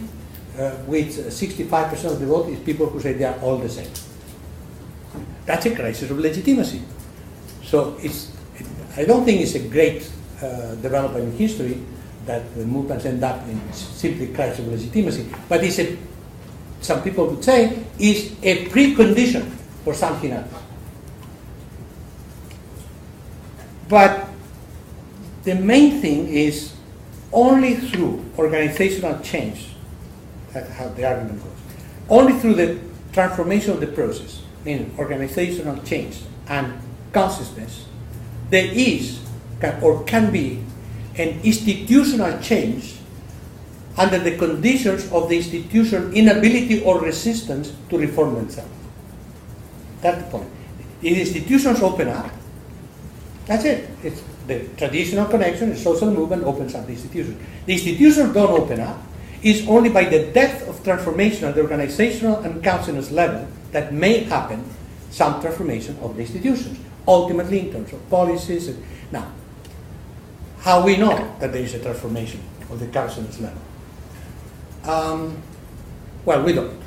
with 65% of the vote is people who say they are all the same. That's a crisis of legitimacy. So I don't think it's a great development in history that the movements end up in simply crisis of legitimacy, but some people would say, is a precondition for something else. But the main thing is only through organizational change, that's how the argument goes, only through the transformation of the process, meaning organizational change and consciousness, there is or can be an institutional change under the conditions of the institutional inability or resistance to reform themselves. That's the point. If institutions open up, that's it. It's the traditional connection, the social movement opens up the institutions. The institutions don't open up. It's only by the depth of transformation at the organizational and council's level that may happen some transformation of the institutions, ultimately in terms of policies. Now, how we know that there is a transformation of the council's level? Well, we don't.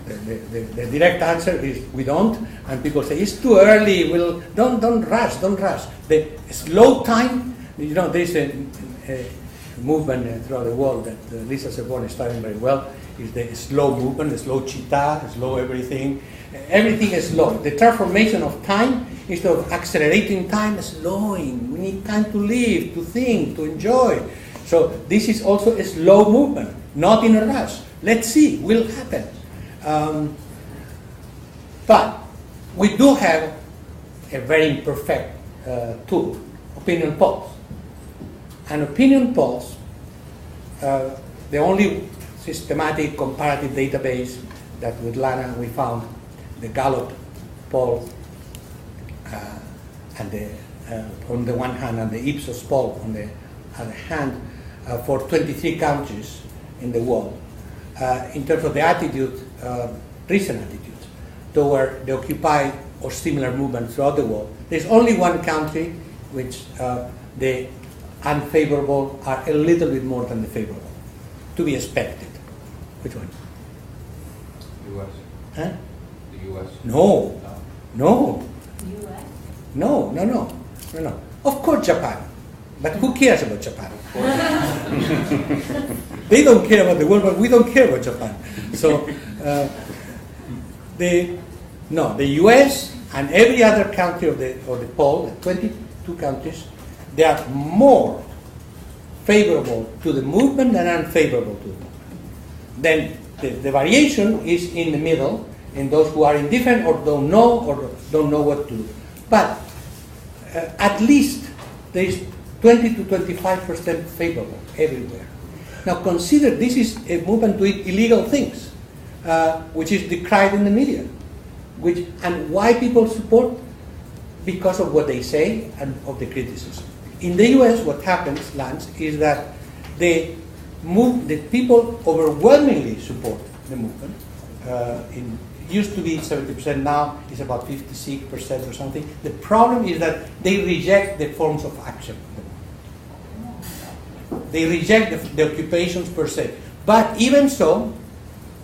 The direct answer is we don't, and people say it's too early. Don't rush. The slow time. There's a movement throughout the world that Lisa Sebon is studying very well. Is the slow movement, the slow cheetah, the slow everything. Everything is slow. The transformation of time, instead of accelerating time, is slowing. We need time to live, to think, to enjoy. So this is also a slow movement, not in a rush. Let's see, will happen. But we do have a very imperfect tool, opinion polls. And opinion polls, the only systematic comparative database that with Lana we found, the Gallup poll, and on the one hand, and the Ipsos poll on the other hand, for 23 countries in the world, in terms of the attitude, recent attitudes toward the Occupy or similar movement throughout the world. There's only one country which the unfavorable are a little bit more than the favorable, to be expected. Which one? U.S. Huh? The U.S. No. U.S. No. Of course, Japan. But who cares about Japan? They don't care about the world, but we don't care about Japan. So, the U.S. and every other country of the poll, the 22 countries, they are more favorable to the movement than unfavorable to the movement. Then the variation is in the middle, in those who are indifferent or don't know what to do. But at least there is 20 to 25% favorable everywhere. Now consider this is a movement to illegal things, which is decried in the media. And why people support? Because of what they say and of the criticism. In the US, what happens, Lance, is that the people overwhelmingly support the movement. It used to be 70%, now it's about 56% or something. The problem is that they reject the forms of action. They reject the occupations per se. But even so,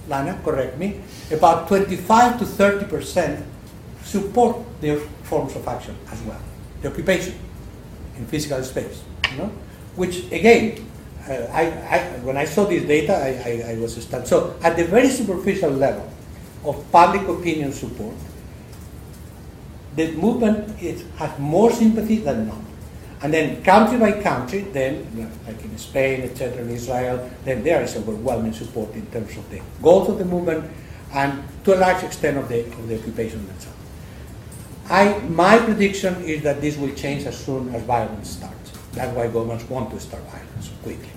Lana, correct me, about 25 to 30% support their forms of action as well. The occupation in physical space, which again, when I saw this data, I was stunned. So at the very superficial level of public opinion support, the movement has more sympathy than not. And then country by country, then like in Spain, etc., in Israel, then there is overwhelming support in terms of the goals of the movement and to a large extent of the occupation themselves. My prediction is that this will change as soon as violence starts. That's why governments want to start violence quickly.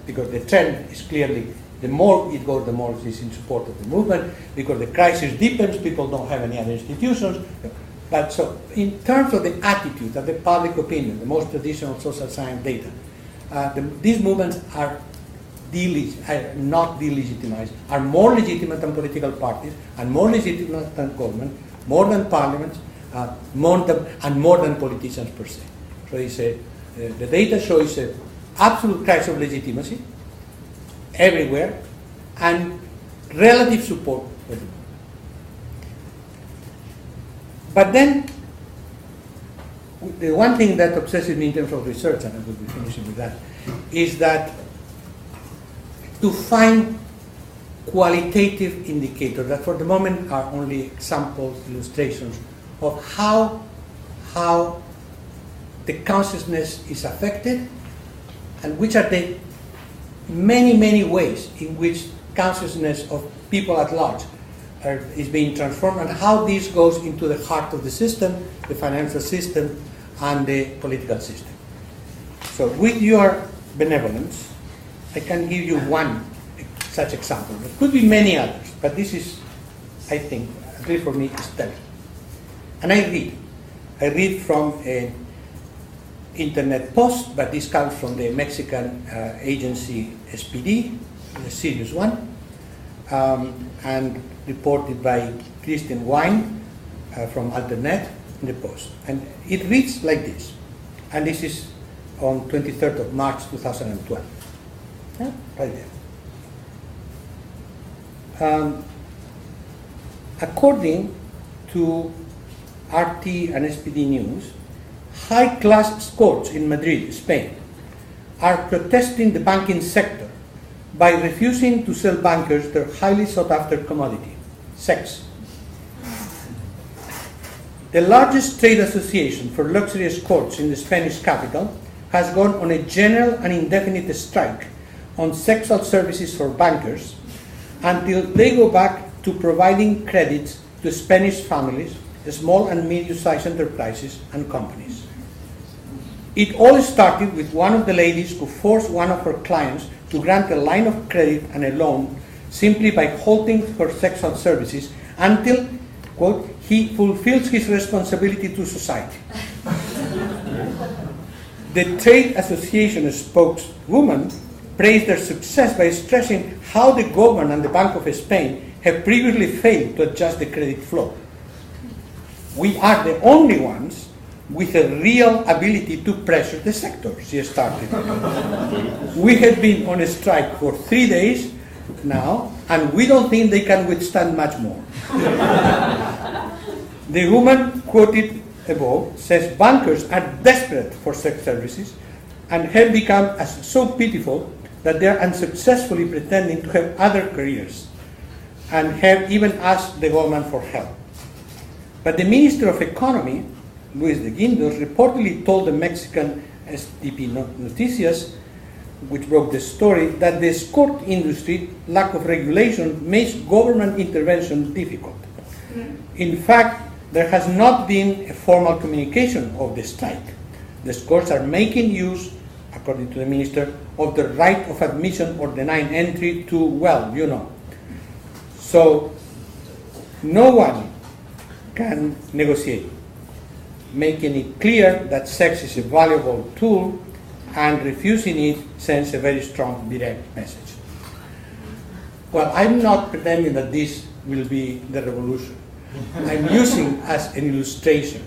Because the trend is clearly, the more it goes, the more it is in support of the movement, because the crisis deepens, people don't have any other institutions. But so, in terms of the attitude of the public opinion, the most traditional social science data, these movements are not delegitimized, are more legitimate than political parties, and more legitimate than government, more than parliaments, more than politicians per se. So the data shows an absolute crisis of legitimacy everywhere, and relative support for the movement. But then, the one thing that obsesses me in terms of research, and I will be finishing with that, is that to find qualitative indicators that for the moment are only examples, illustrations of how the consciousness is affected, and which are the many ways in which consciousness of people at large is being transformed, and how this goes into the heart of the system, the financial system, and the political system. So with your benevolence, I can give you one such example. There could be many others, but this is, I think, at least for me, is telling. And I read from an internet post, but this comes from the Mexican agency SPD, a serious one, and reported by Christian Wine from Alternet in the post. And it reads like this, and this is on 23rd of March 2012. Yeah, right there. According to RT and SPD News, high-class escorts in Madrid, Spain, are protesting the banking sector by refusing to sell bankers their highly sought-after commodity, sex. The largest trade association for luxury escorts in the Spanish capital has gone on a general and indefinite strike on sexual services for bankers until they go back to providing credits to Spanish families, small and medium-sized enterprises and companies. It all started with one of the ladies who forced one of her clients to grant a line of credit and a loan simply by halting her sexual services until, quote, he fulfills his responsibility to society. The trade association spokeswoman praised their success by stressing how the government and the Bank of Spain have previously failed to adjust the credit flow. We are the only ones with a real ability to pressure the sector, she started. We have been on a strike for 3 days now, and we don't think they can withstand much more. The woman quoted above says bankers are desperate for sex services and have become so pitiful that they are unsuccessfully pretending to have other careers and have even asked the government for help. But the Minister of Economy, Luis de Guindos, reportedly told the Mexican SDP Noticias, which broke the story, that the escort industry lack of regulation makes government intervention difficult. In fact, there has not been a formal communication of the strike. The escorts are making use, according to the minister, of the right of admission or denying entry to, well, you know. So, no one can negotiate, making it clear that sex is a valuable tool, and refusing it sends a very strong direct message. Well, I'm not pretending that this will be the revolution. I'm using as an illustration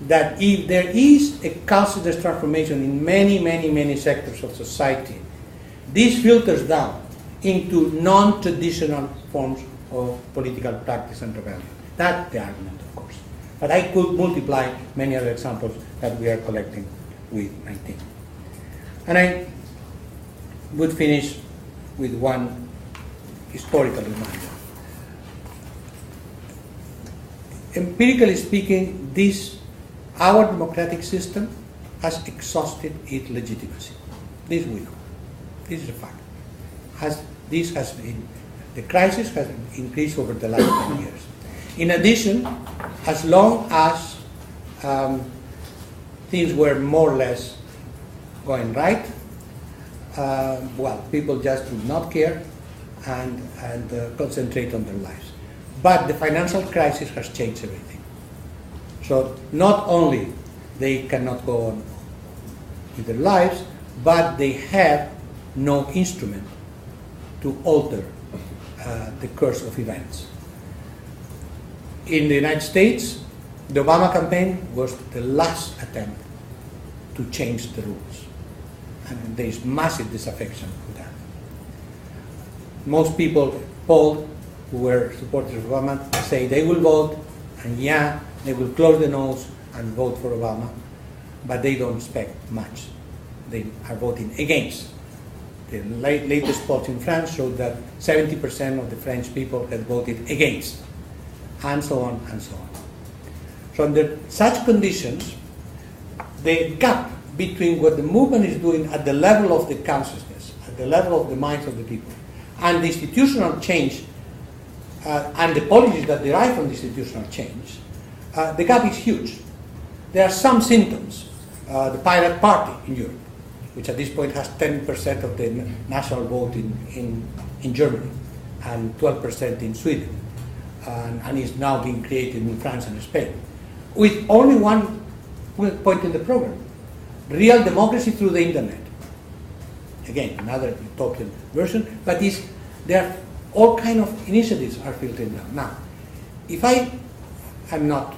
that if there is a cultural transformation in many sectors of society, this filters down into non-traditional forms of political practice and rebellion. That's the argument, of course. But I could multiply many other examples that we are collecting with 19. And I would finish with one historical reminder. Empirically speaking, our democratic system has exhausted its legitimacy. This we know. This is a fact. This has been The crisis has increased over the last 10 years. In addition, as long as things were more or less going right, people just would not care and concentrate on their lives. But the financial crisis has changed everything. So not only they cannot go on with their lives, but they have no instrument to alter the course of events. In the United States, the Obama campaign was the last attempt to change the rules. And there is massive disaffection with that. Most people polled who were supporters of Obama say they will vote, and they will close the nose and vote for Obama, but they don't expect much. They are voting against. The latest polls in France showed that 70% of the French people had voted against, and so on and so on. So under such conditions, the gap between what the movement is doing at the level of the consciousness, at the level of the minds of the people, and the institutional change, and the policies that derive from the institutional change, the gap is huge. There are some symptoms. The Pirate Party in Europe, which at this point has 10% of the national vote in Germany, and 12% in Sweden, and is now being created in France and Spain, with only one point in the program: real democracy through the internet. Again, another utopian version, but there are all kind of initiatives are filtering down. Now, if I am not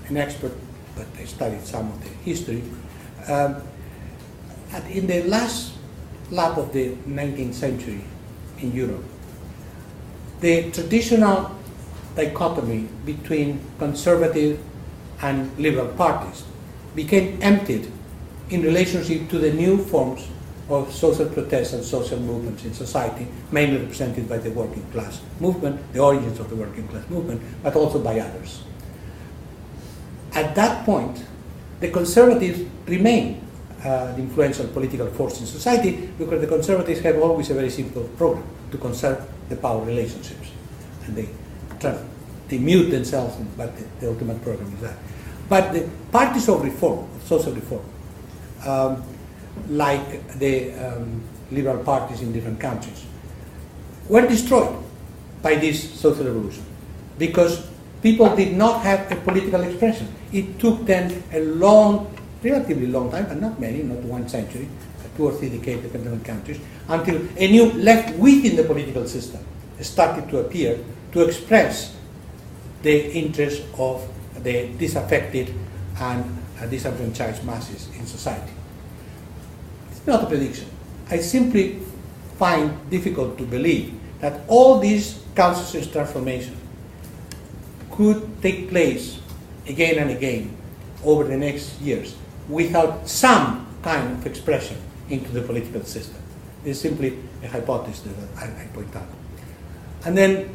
an expert, but I studied some of the history, in the last lap of the 19th century in Europe, the traditional dichotomy between conservative and liberal parties became emptied in relationship to the new forms of social protests and social movements in society, mainly represented by the working class movement, the origins of the working class movement, but also by others. At that point, the conservatives remain the influential political force in society, because the conservatives have always a very simple program: to conserve the power relationships. And they mute themselves, but the ultimate program is that. But the parties of reform, of social reform, like the liberal parties in different countries, were destroyed by this social revolution, because people did not have a political expression. It took them a relatively long time, but not many, not 1 century, 2 or 3 decades in different countries, until a new left within the political system started to appear to express the interests of the disaffected and disenfranchised masses in society. It's not a prediction. I simply find difficult to believe that all these consciousness transformations could take place again and again over the next years without some kind of expression into the political system. It's simply a hypothesis that I point out. And then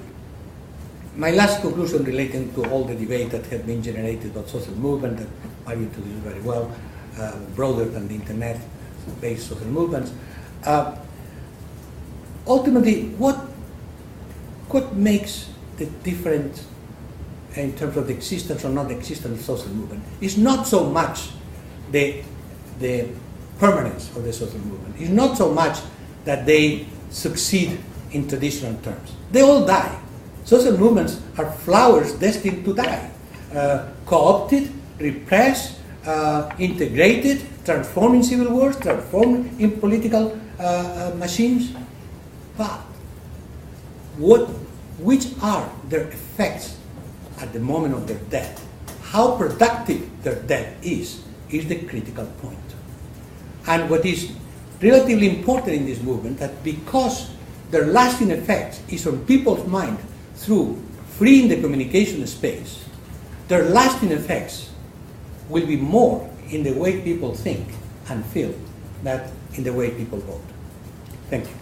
my last conclusion relating to all the debate that has been generated about social movement, that Mario introduced very well, broader than the internet-based social movements. Ultimately, what makes the difference in terms of the existence or non-existence of social movement is not so much the permanence of the social movement. It's not so much that they succeed in traditional terms. They all die. Social movements are flowers destined to die, co-opted, repressed, integrated, transformed in civil wars, transformed in political machines. But which are their effects at the moment of their death? How productive their death is the critical point. And what is relatively important in this movement, that because their lasting effect is on people's mind through freeing the communication space, their lasting effects will be more in the way people think and feel than in the way people vote. Thank you.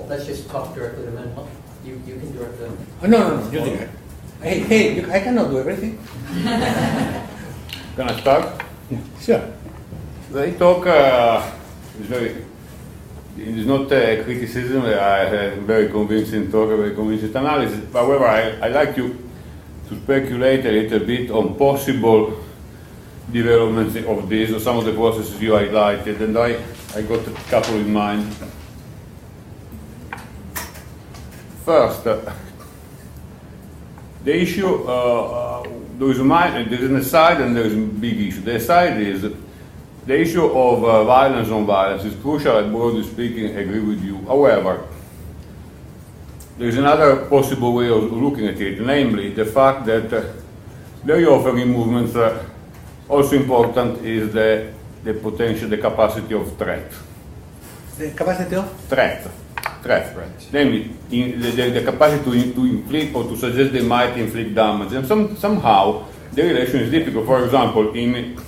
Let's just talk directly to Manuel. You can direct them. Oh, no, you do it. Hey, I cannot do everything. Can I start? Yeah, sure. They talk, it is not a criticism, I have very convincing talk, a very convincing analysis. However, I like to speculate a little bit on possible developments of this, or some of the processes you highlighted, and I got a couple in mind. First, the issue, there is an aside and there is a big issue. The aside is the issue of violence on violence is crucial. I broadly speaking agree with you. However, there is another possible way of looking at it, namely the fact that very often in movements, also important is the potential, the capacity of threat. The capacity of? Threat. Namely, the capacity to inflict or to suggest they might inflict damage. And somehow the relation is difficult. For example, in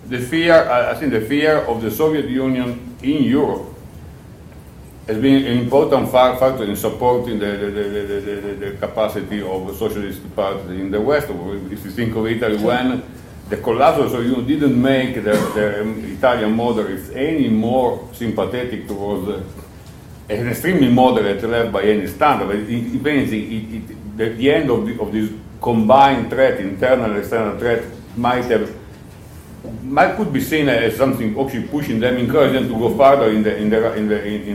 the fear, I think the fear of the Soviet Union in Europe has been an important factor in supporting the capacity of the socialist parties in the West. If you think of Italy, when the collapse of the Soviet Union didn't make the Italian moderates any more sympathetic towards an extremely moderate left by any standard. But if anything, the end of this combined threat, internal and external threat, could be seen as something actually pushing them, encouraging them to go further in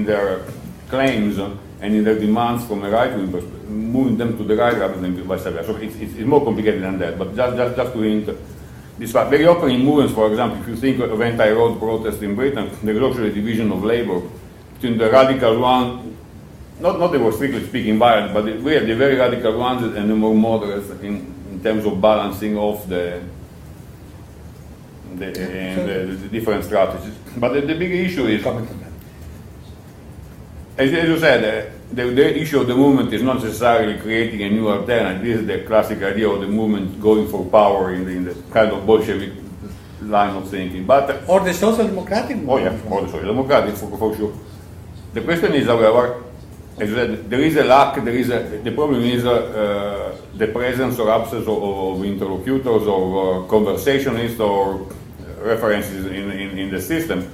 their claims and in their demands from a right-wing perspective, moving them to the right rather than vice versa. So it's more complicated than that. But just to hint this fact, very often in movements, for example, if you think of anti-road protests in Britain, there is actually a division of labor between the radical one, not they were strictly speaking violent, but we had the very radical ones and the more moderates in terms of balancing off the different strategies. But the big issue is, as you said, the issue of the movement is not necessarily creating a new alternative. This is the classic idea of the movement going for power in the kind of Bolshevik line of thinking. But or the social democratic movement. Oh yeah, or the social democratic for sure. The question is, however, as you said, there is a lack. The problem is the presence or absence of interlocutors or conversationalists or references in the system,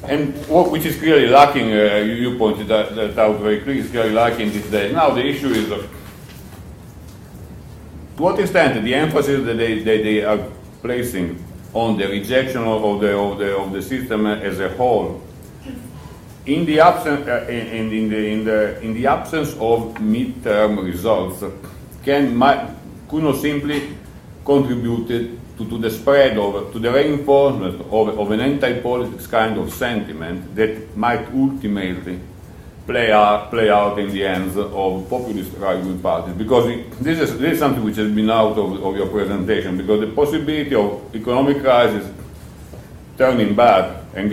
and which is clearly lacking. You pointed that out very clearly. Is clearly lacking these days. Now the issue is to what extent the emphasis that they are placing on the rejection of the system as a whole, in the absence in the absence of midterm results, could not simply contribute to the spread to the reinforcement of an anti-politics kind of sentiment that might ultimately play out in the hands of populist right-wing parties. Because this is something which has been out of your presentation, because the possibility of economic crisis turning bad and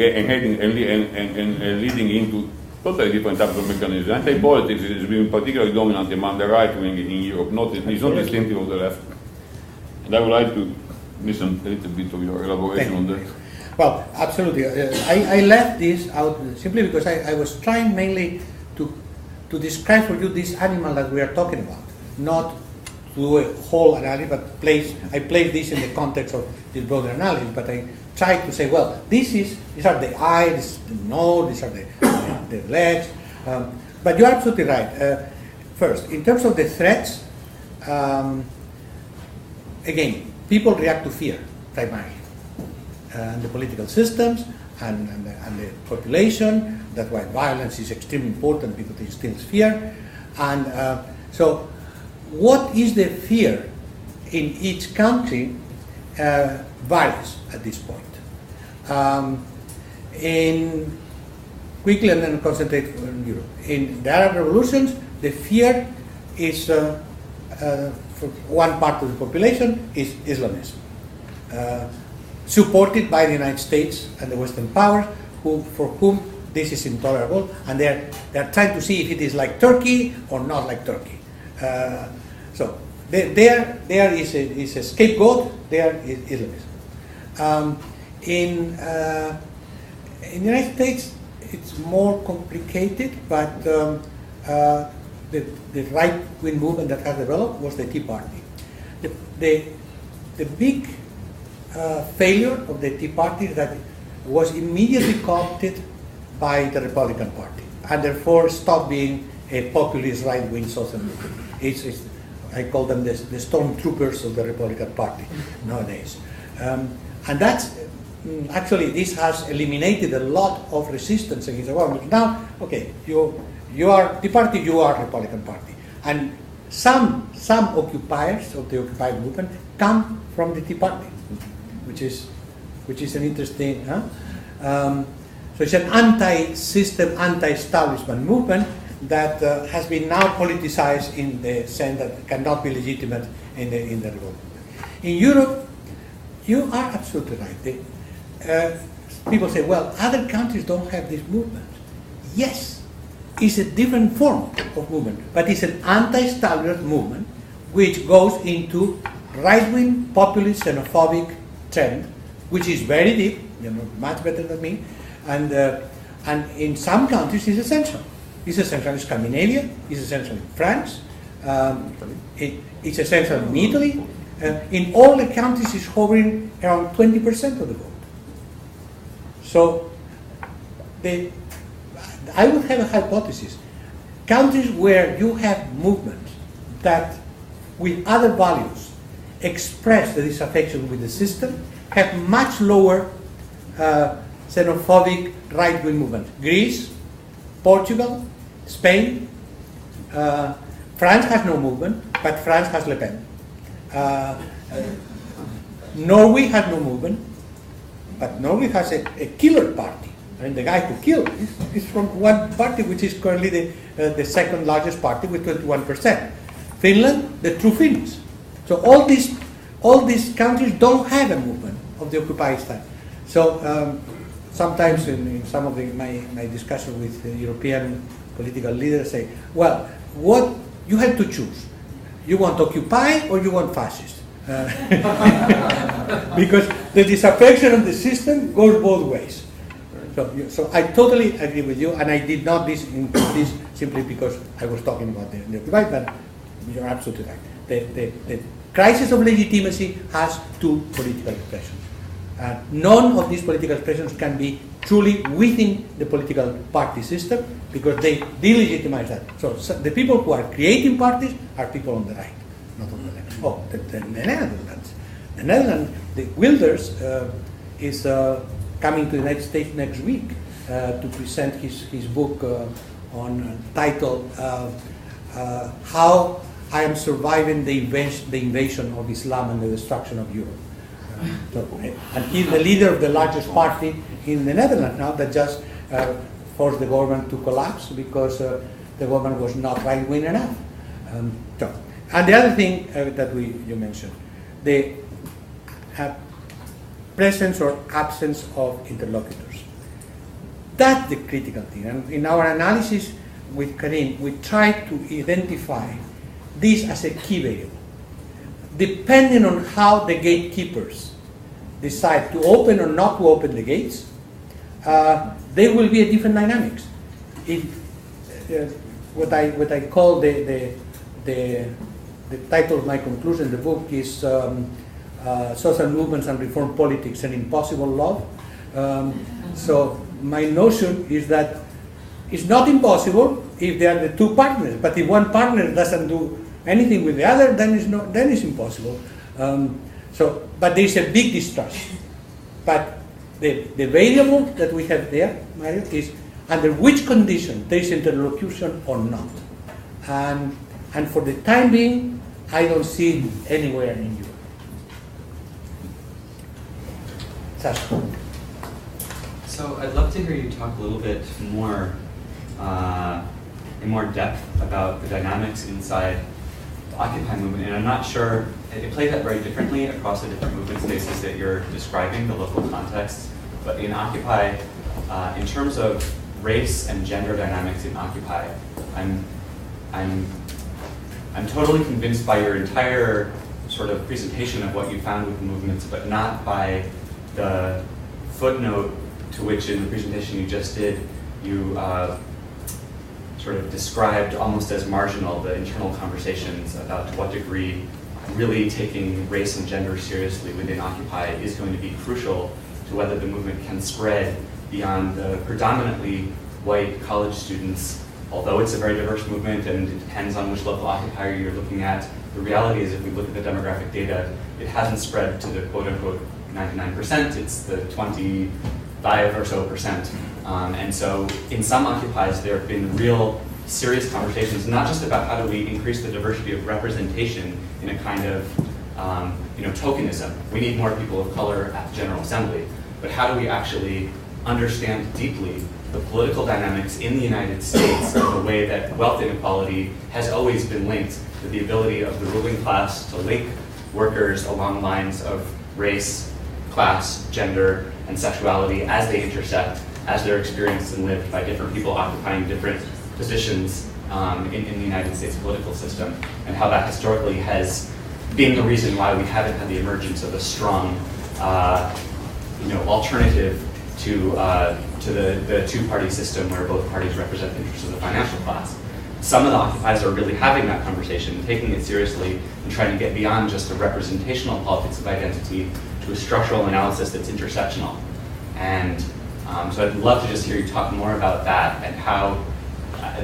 leading into totally different types of mechanisms. Anti-politics has been particularly dominant among the right wing in Europe. It's not distinctive of the left. And I would like to listen a little bit of your elaboration on that. Well, absolutely. I left this out simply because I was trying mainly to describe for you this animal that we are talking about, not to do a whole analysis, but I place this in the context of this broader analysis. But I tried to say, well, these are the eyes, this is the nose, these are the legs. But you're absolutely right. First, in terms of the threats, again, people react to fear primarily. And the political systems and the population. That's why violence is extremely important, because it instills fear. And so what is the fear in each country varies at this point. Quickly and then concentrate on Europe. In the Arab revolutions, the fear is, for one part of the population, is Islamism. Supported by the United States and the Western powers, for whom this is intolerable, and they're trying to see if it is like Turkey or not like Turkey. So there is a scapegoat. There is Islamism. In the United States, it's more complicated, but the right-wing movement that has developed was the Tea Party. The the big failure of the Tea Party is that it was immediately co-opted by the Republican Party, and therefore stopped being a populist right-wing social movement. I call them the stormtroopers of the Republican Party nowadays. And that's, actually, this has eliminated a lot of resistance against the government. Now, okay, you are the party, you are Republican Party. And some occupiers of the Occupy movement come from the Tea Party, which is an interesting, so it's an anti-system, anti-establishment movement that has been now politicized in the sense that it cannot be legitimate in the revolt. In Europe, you are absolutely right. People say, well, other countries don't have this movement. Yes, it's a different form of movement, but it's an anti-establishment movement which goes into right-wing, populist, xenophobic trend, which is very deep, much better than me, and in some countries it's essential. It's essential in Scandinavia, it's essential in France, it's essential in Italy. In all the countries it's hovering around 20% of the vote. So I would have a hypothesis. Countries where you have movements that with other values express the disaffection with the system have much lower xenophobic right-wing movement. Greece, Portugal, Spain, France has no movement, but France has Le Pen. Norway has no movement, but Norway has a killer party. I mean, the guy who killed is from one party, which is currently the second largest party with 21%. Finland, the true Finns. So all these countries don't have a movement of the occupied style. So sometimes in some of my discussion with European political leaders say, well, what you have to choose. You want Occupy or you want fascist? Because the disaffection of the system goes both ways. So I totally agree with you, and I did not include this simply because I was talking about the Occupy, but you're absolutely right. The crisis of legitimacy has two political expressions. None of these political expressions can be truly within the political party system because they delegitimize that. So the people who are creating parties are people on the right, not on the left. Oh, the Netherlands. The Netherlands, the Wilders is coming to the United States next week to present his book on titled How I Am Surviving the Invasion of Islam and the Destruction of Europe. And he's the leader of the largest party in the Netherlands now that just forced the government to collapse because the government was not right-wing enough. And the other thing that you mentioned, the presence or absence of interlocutors. That's the critical thing. And in our analysis with Karim, we try to identify this as a key variable. Depending on how the gatekeepers decide to open or not to open the gates, there will be a different dynamics. What I call the title of my conclusion in the book is Social Movements and Reform Politics, an Impossible Love. So my notion is that it's not impossible if they are the two partners, but if one partner doesn't do anything with the other, then it's impossible. But there is a big distrust. But the variable that we have there, Mario, is under which condition there is interlocution or not. And for the time being, I don't see it anywhere in Europe. Sasha. So I'd love to hear you talk a little bit more, in more depth about the dynamics inside the Occupy movement. And I'm not sure, it plays out very differently across the different movement spaces that you're describing, the local context. But in Occupy, in terms of race and gender dynamics in Occupy, I'm totally convinced by your entire sort of presentation of what you found with the movements, but not by the footnote to which in the presentation you just did, you sort of described almost as marginal the internal conversations about to what degree really taking race and gender seriously within Occupy is going to be crucial to whether the movement can spread beyond the predominantly white college students. Although it's a very diverse movement and it depends on which local occupier you're looking at, the reality is if we look at the demographic data, it hasn't spread to the quote-unquote 99%, it's the 25 or so percent. And so in some occupies, there have been real serious conversations, not just about how do we increase the diversity of representation in a kind of tokenism. We need more people of color at the General Assembly, but how do we actually understand deeply the political dynamics in the United States in the way that wealth inequality has always been linked to the ability of the ruling class to link workers along lines of race, class, gender, and sexuality as they intersect, as they're experienced and lived by different people occupying different positions in the United States political system, and how that historically has been the reason why we haven't had the emergence of a strong alternative to the two-party system where both parties represent the interests of the financial class. Some of the occupiers are really having that conversation, taking it seriously, and trying to get beyond just a representational politics of identity to a structural analysis that's intersectional. And so I'd love to just hear you talk more about that and how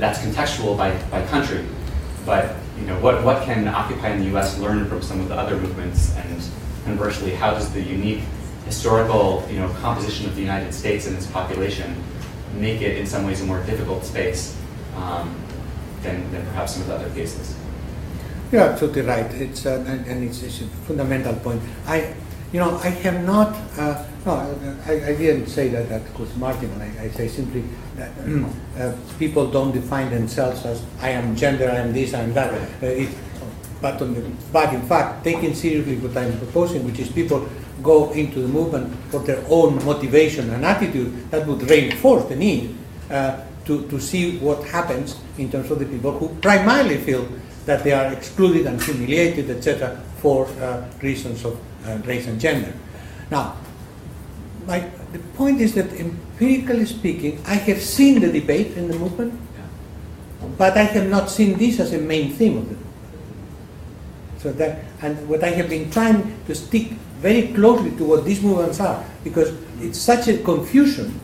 that's contextual by country. But what can Occupy in the U.S. learn from some of the other movements, and conversely, how does the unique historical composition of the United States and its population make it in some ways a more difficult space than perhaps some of the other cases? You're absolutely right. It's it's a fundamental point. I have not. I didn't say that was marginal. I say simply that people don't define themselves as I am gender, I am this, I am that. But in fact, taking seriously what I'm proposing, which is people go into the movement for their own motivation and attitude, that would reinforce the need to see what happens in terms of the people who primarily feel that they are excluded and humiliated, etc., for reasons of race and gender. Now, the point is that empirically speaking, I have seen the debate in the movement, but I have not seen this as a main theme of the movement. So and what I have been trying to stick very closely to what these movements are, because it's such a confusion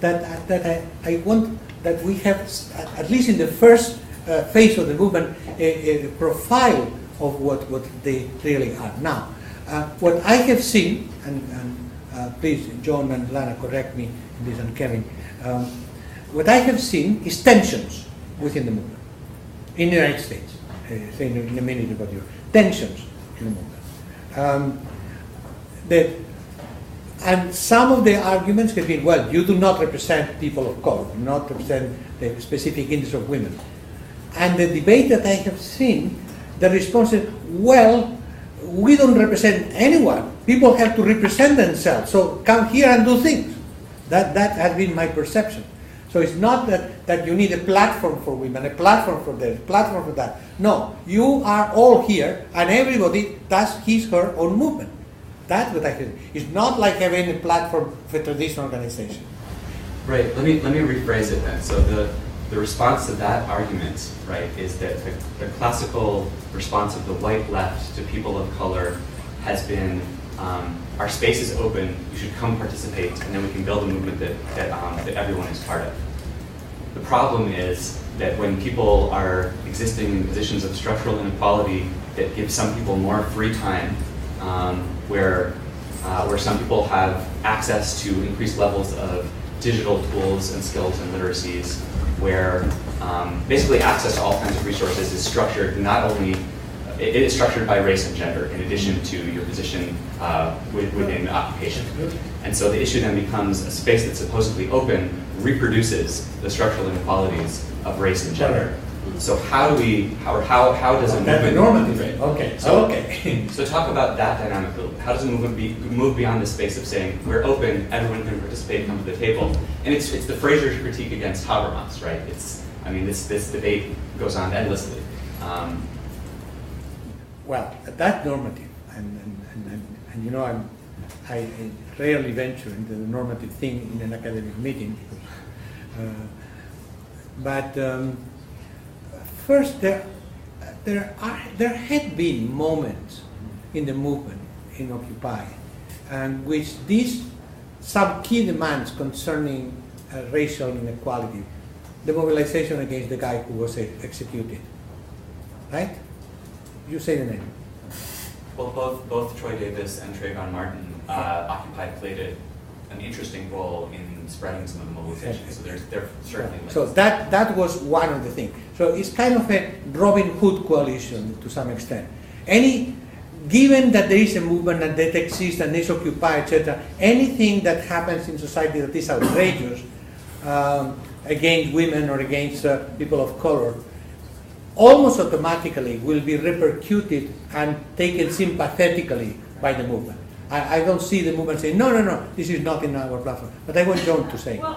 that I want that we have, at least in the first phase of the movement, a profile of what they really are. Now, what I have seen, and please, John and Lana, correct me in this, and Kevin, what I have seen is tensions within the movement in the United States. Say in a minute about Europe. Tensions in the movement. And some of the arguments have been, well, you do not represent people of color, do not represent the specific interests of women. And the debate that I have seen, the response is, well, we don't represent anyone. People have to represent themselves, so come here and do things. That has been my perception. So it's not that you need a platform for women, a platform for this, a platform for that. No, you are all here, and everybody does her own movement. That's what I think. It's not like having a platform for a traditional organization. Right. Let me rephrase it then. So the response to that argument, right, is that the classical response of the white left to people of color has been, our space is open, you should come participate, and then we can build a movement that everyone is part of. The problem is that when people are existing in positions of structural inequality that give some people more free time, where some people have access to increased levels of digital tools and skills and literacies, where basically access to all kinds of resources is structured not only, it is structured by race and gender in addition to your position within occupation. And so the issue then becomes a space that's supposedly open reproduces the structural inequalities of race and gender. So how does a movement... That's normative. Okay. So talk about that dynamic a little bit. How does a movement move beyond the space of saying, we're open, everyone can participate, come to the table? And it's the Fraser's critique against Habermas, right? This debate goes on endlessly. Well, that's normative. And I rarely venture into the normative thing in an academic meeting. First, there had been moments in the movement in Occupy, and which these key demands concerning racial inequality, the mobilization against the guy who was executed, right? You say the name. Well, both Troy Davis and Trayvon Martin, Occupy played an interesting role in spreading some of the mobilization. So they're certainly links. So that was one of the things. So it's kind of a Robin Hood coalition to some extent. Given that there is a movement and that exists and is Occupy, etc., anything that happens in society that is outrageous against women or against people of color, almost automatically will be repercuted and taken sympathetically by the movement. I don't see the movement saying, no, this is not in our platform. But I want John to say. Well,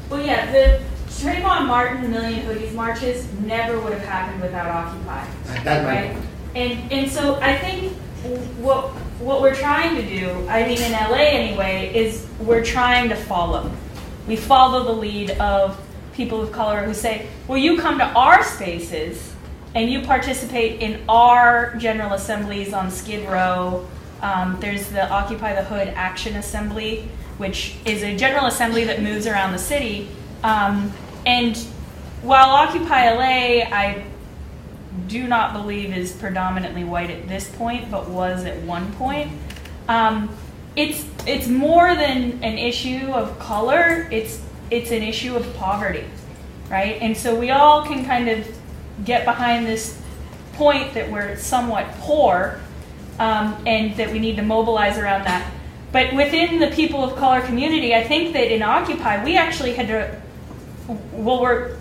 the Trayvon Martin Million Hoodies marches never would have happened without Occupy, right? And so I think what we're trying to do, I mean in LA anyway, is we're trying to follow. We follow the lead of people of color who say, well, you come to our spaces and you participate in our general assemblies on Skid Row. There's the Occupy the Hood Action Assembly, which is a general assembly that moves around the city. And while Occupy LA, I do not believe is predominantly white at this point, but was at one point. It's more than an issue of color. It's an issue of poverty, right? And so we all can kind of get behind this point that we're somewhat poor, and that we need to mobilize around that. But within the people of color community, I think that in Occupy, we actually had to, we're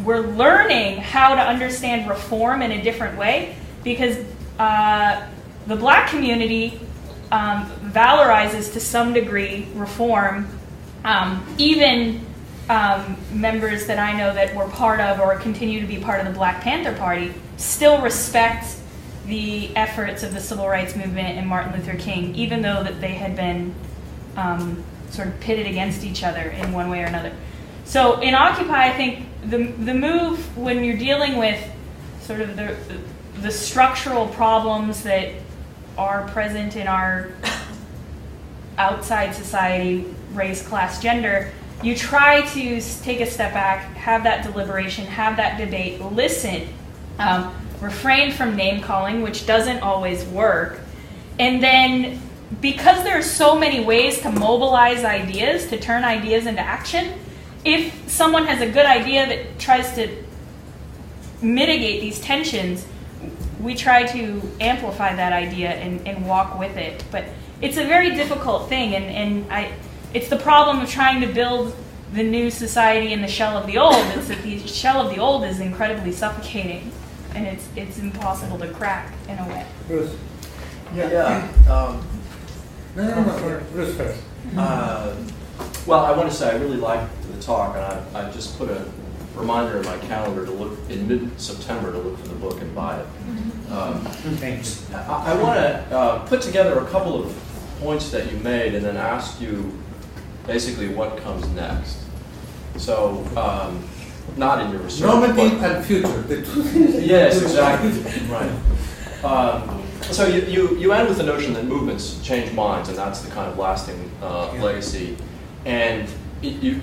learning how to understand reform in a different way, because the black community valorizes to some degree reform. Even members that I know that were part of or continue to be part of the Black Panther Party still respect the efforts of the civil rights movement and Martin Luther King, even though that they had been sort of pitted against each other in one way or another. So in Occupy, I think the move, when you're dealing with sort of the structural problems that are present in our outside society, race, class, gender, you try to take a step back, have that deliberation, have that debate, listen, refrain from name calling, which doesn't always work. And then, because there are so many ways to mobilize ideas, to turn ideas into action, if someone has a good idea that tries to mitigate these tensions, we try to amplify that idea and walk with it. But it's a very difficult thing, and it's the problem of trying to build the new society in the shell of the old. It's that the shell of the old is incredibly suffocating, and it's impossible to crack in a way. Bruce. Yeah. No, Bruce first. Well, I want to say I really liked the talk, and I just put a reminder in my calendar to look in mid-September to look for the book and buy it. Thanks. I want to put together a couple of points that you made and then ask you basically what comes next. So, not in your research. Normative and future. The two things. Yes, exactly. Right. So you end with the notion that movements change minds, and that's the kind of lasting legacy. And you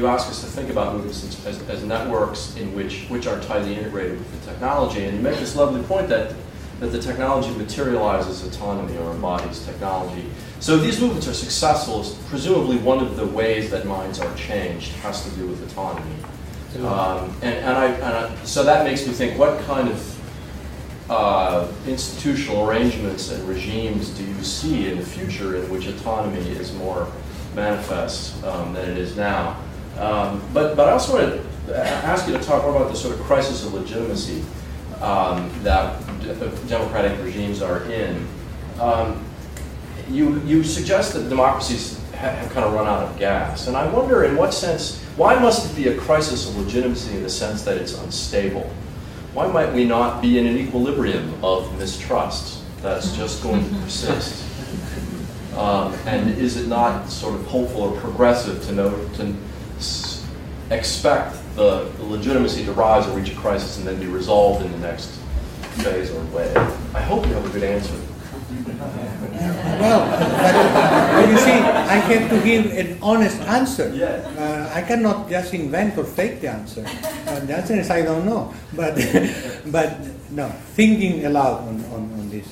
ask us to think about movements as networks in which are tightly integrated with the technology. And you make this lovely point that the technology materializes autonomy or embodies technology. So if these movements are successful, presumably one of the ways that minds are changed has to do with autonomy. So that makes me think, what kind of institutional arrangements and regimes do you see in the future in which autonomy is more manifest than it is now? But I also want to ask you to talk more about the sort of crisis of legitimacy that democratic regimes are in. You suggest that democracies have kind of run out of gas, and I wonder in what sense, why must it be a crisis of legitimacy in the sense that it's unstable? Why might we not be in an equilibrium of mistrust that's just going to persist? And is it not sort of hopeful or progressive to expect the legitimacy to rise or reach a crisis and then be resolved in the next phase or way? I hope you have a good answer. Well, but you see, I have to give an honest answer. Yeah. I cannot just invent or fake the answer. The answer is I don't know. But but no, thinking aloud on this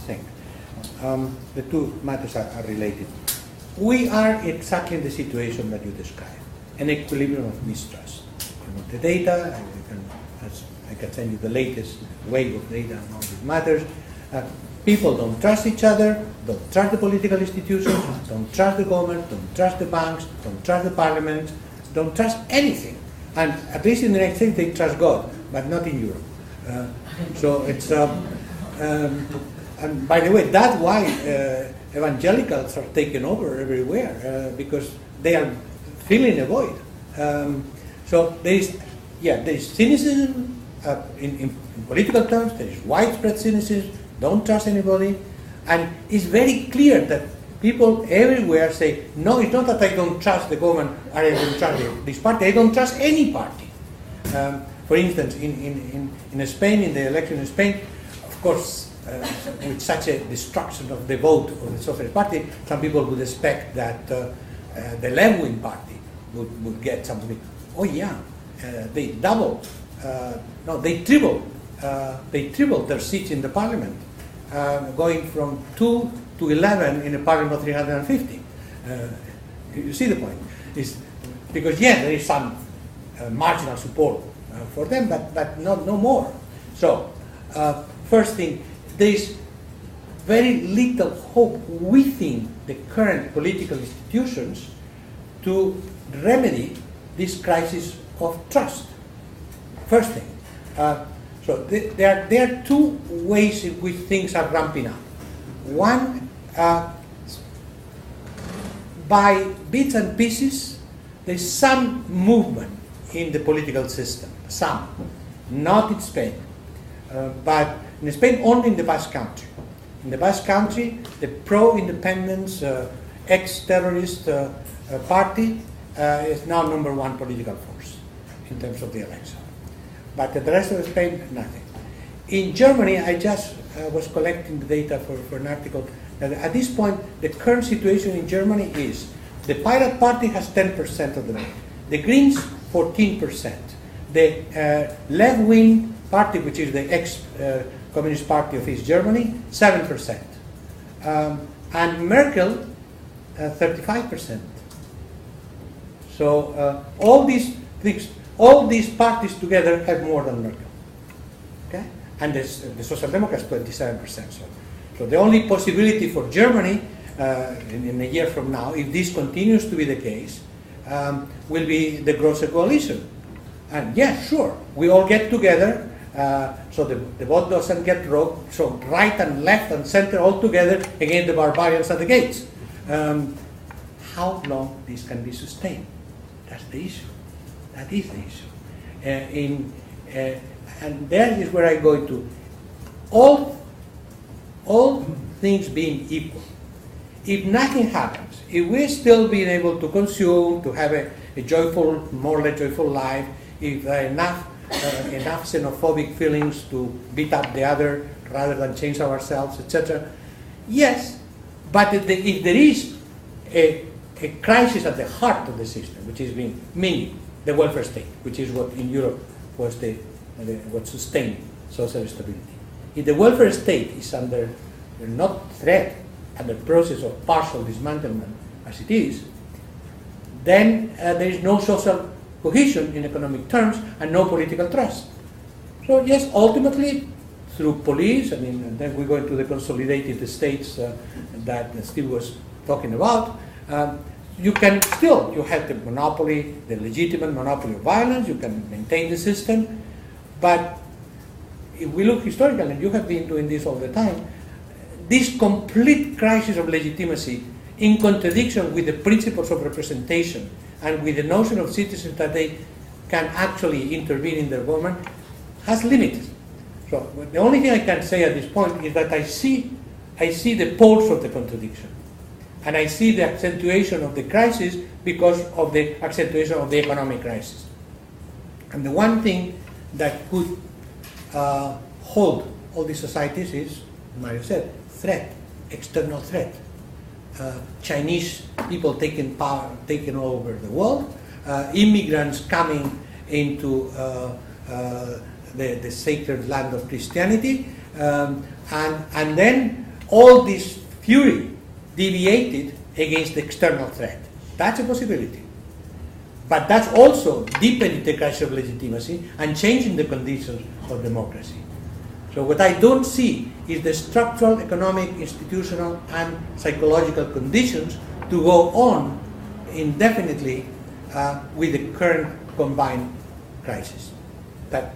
thing. The two matters are related. We are exactly in the situation that you described, an equilibrium of mistrust. You know, the data, I can send you the latest wave of data on all these matters. People don't trust each other, don't trust the political institutions, don't trust the government, don't trust the banks, don't trust the parliament, don't trust anything. And at least in the United States they trust God, but not in Europe. So it's, and by the way, that's why evangelicals are taken over everywhere, because they are filling a void. So there is cynicism in political terms, there is widespread cynicism, don't trust anybody, and it's very clear that people everywhere say, no, it's not that I don't trust the government or I don't trust this party, I don't trust any party. For instance, in Spain, in the election in Spain, of course, with such a destruction of the vote of the Socialist Party, some people would expect that the left-wing party would get something. Oh yeah, they doubled, no, they tripled their seats in the parliament. Going from 2 to 11 in a parliament of 350. You see the point? It's because there is some marginal support for them, but no more. So, first thing, there is very little hope within the current political institutions to remedy this crisis of trust. First thing. So there are two ways in which things are ramping up. One, by bits and pieces, there's some movement in the political system. Some, not in Spain, but in Spain only in the Basque Country. In the Basque Country, the pro-independence, ex-terrorist party is now #1 political force in terms of the election. But the rest of Spain, nothing. In Germany, I just was collecting the data for an article. That at this point, the current situation in Germany is the Pirate Party has 10% of the vote, the Greens 14%, the left-wing party, which is the ex-Communist Party of East Germany, 7%, and Merkel 35%. So all these things. All these parties together have more than Merkel, okay? And the Social Democrats 27%. So the only possibility for Germany in a year from now, if this continues to be the case, will be the Grosse Coalition. And yes, sure, we all get together, so the vote doesn't get robbed. So right and left and center all together against the barbarians at the gates. How long this can be sustained? That's the issue. That is the issue. And that is where I go into all things being equal. If nothing happens, if we're still being able to consume, to have a joyful, more or less joyful life, if there are enough xenophobic feelings to beat up the other rather than change ourselves, etc. Yes, but if there is a crisis at the heart of the system, which is being meaning the welfare state, which is what in Europe was what sustained social stability. If the welfare state is under not threat, under process of partial dismantlement as it is, then there is no social cohesion in economic terms and no political trust. So yes, ultimately through police, and then we go into the consolidated states that Steve was talking about, you can still, you have the monopoly, the legitimate monopoly of violence, you can maintain the system, but if we look historically, and you have been doing this all the time, this complete crisis of legitimacy in contradiction with the principles of representation and with the notion of citizens that they can actually intervene in their government has limits. So the only thing I can say at this point is that I see the poles of the contradiction. And I see the accentuation of the crisis because of the accentuation of the economic crisis. And the one thing that could hold all these societies is, Mario said, threat, external threat. Chinese people taking power, taking over the world, immigrants coming into the sacred land of Christianity, and then all this fury deviated against the external threat. That's a possibility. But that's also deepening the crisis of legitimacy and changing the conditions of democracy. So what I don't see is the structural, economic, institutional, and psychological conditions to go on indefinitely with the current combined crisis. That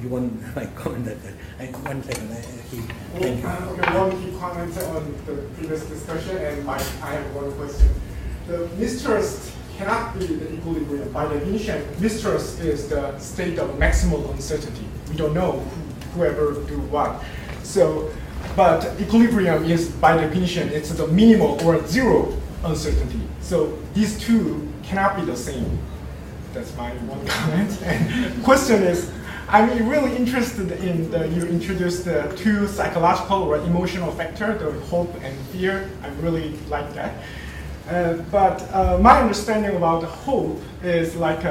you want my comment that? 1 second. Thank you. Okay, one key comment on the previous discussion, and I have one question. The mistrust cannot be the equilibrium. By definition, mistrust is the state of maximal uncertainty. We don't know whoever do what. So, but equilibrium is, by definition, it's the minimal or zero uncertainty. So these two cannot be the same. That's my one comment. And question is, I'm really interested in you introduced the two psychological or emotional factors, the hope and fear. I really like that. But my understanding about hope is like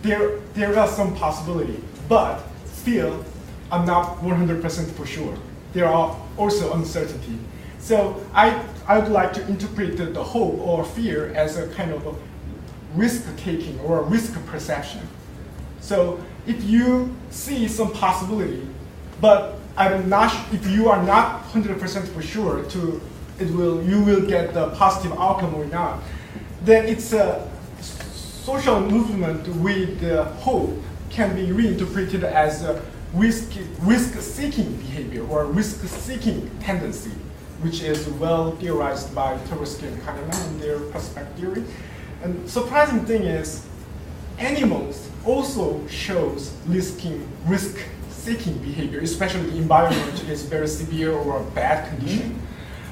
there are some possibility, but still I'm not 100% for sure. There are also uncertainty. So I would like to interpret the hope or fear as a kind of a risk-taking or a risk perception. So if you see some possibility, but if you are not 100% for sure you will get the positive outcome or not, then it's a social movement with hope can be reinterpreted as a risk-seeking behavior or risk-seeking tendency, which is well theorized by Tversky and Kahneman in their prospect theory. And surprising thing is, animals also shows risk-seeking behavior, especially the environment is very severe or a bad condition.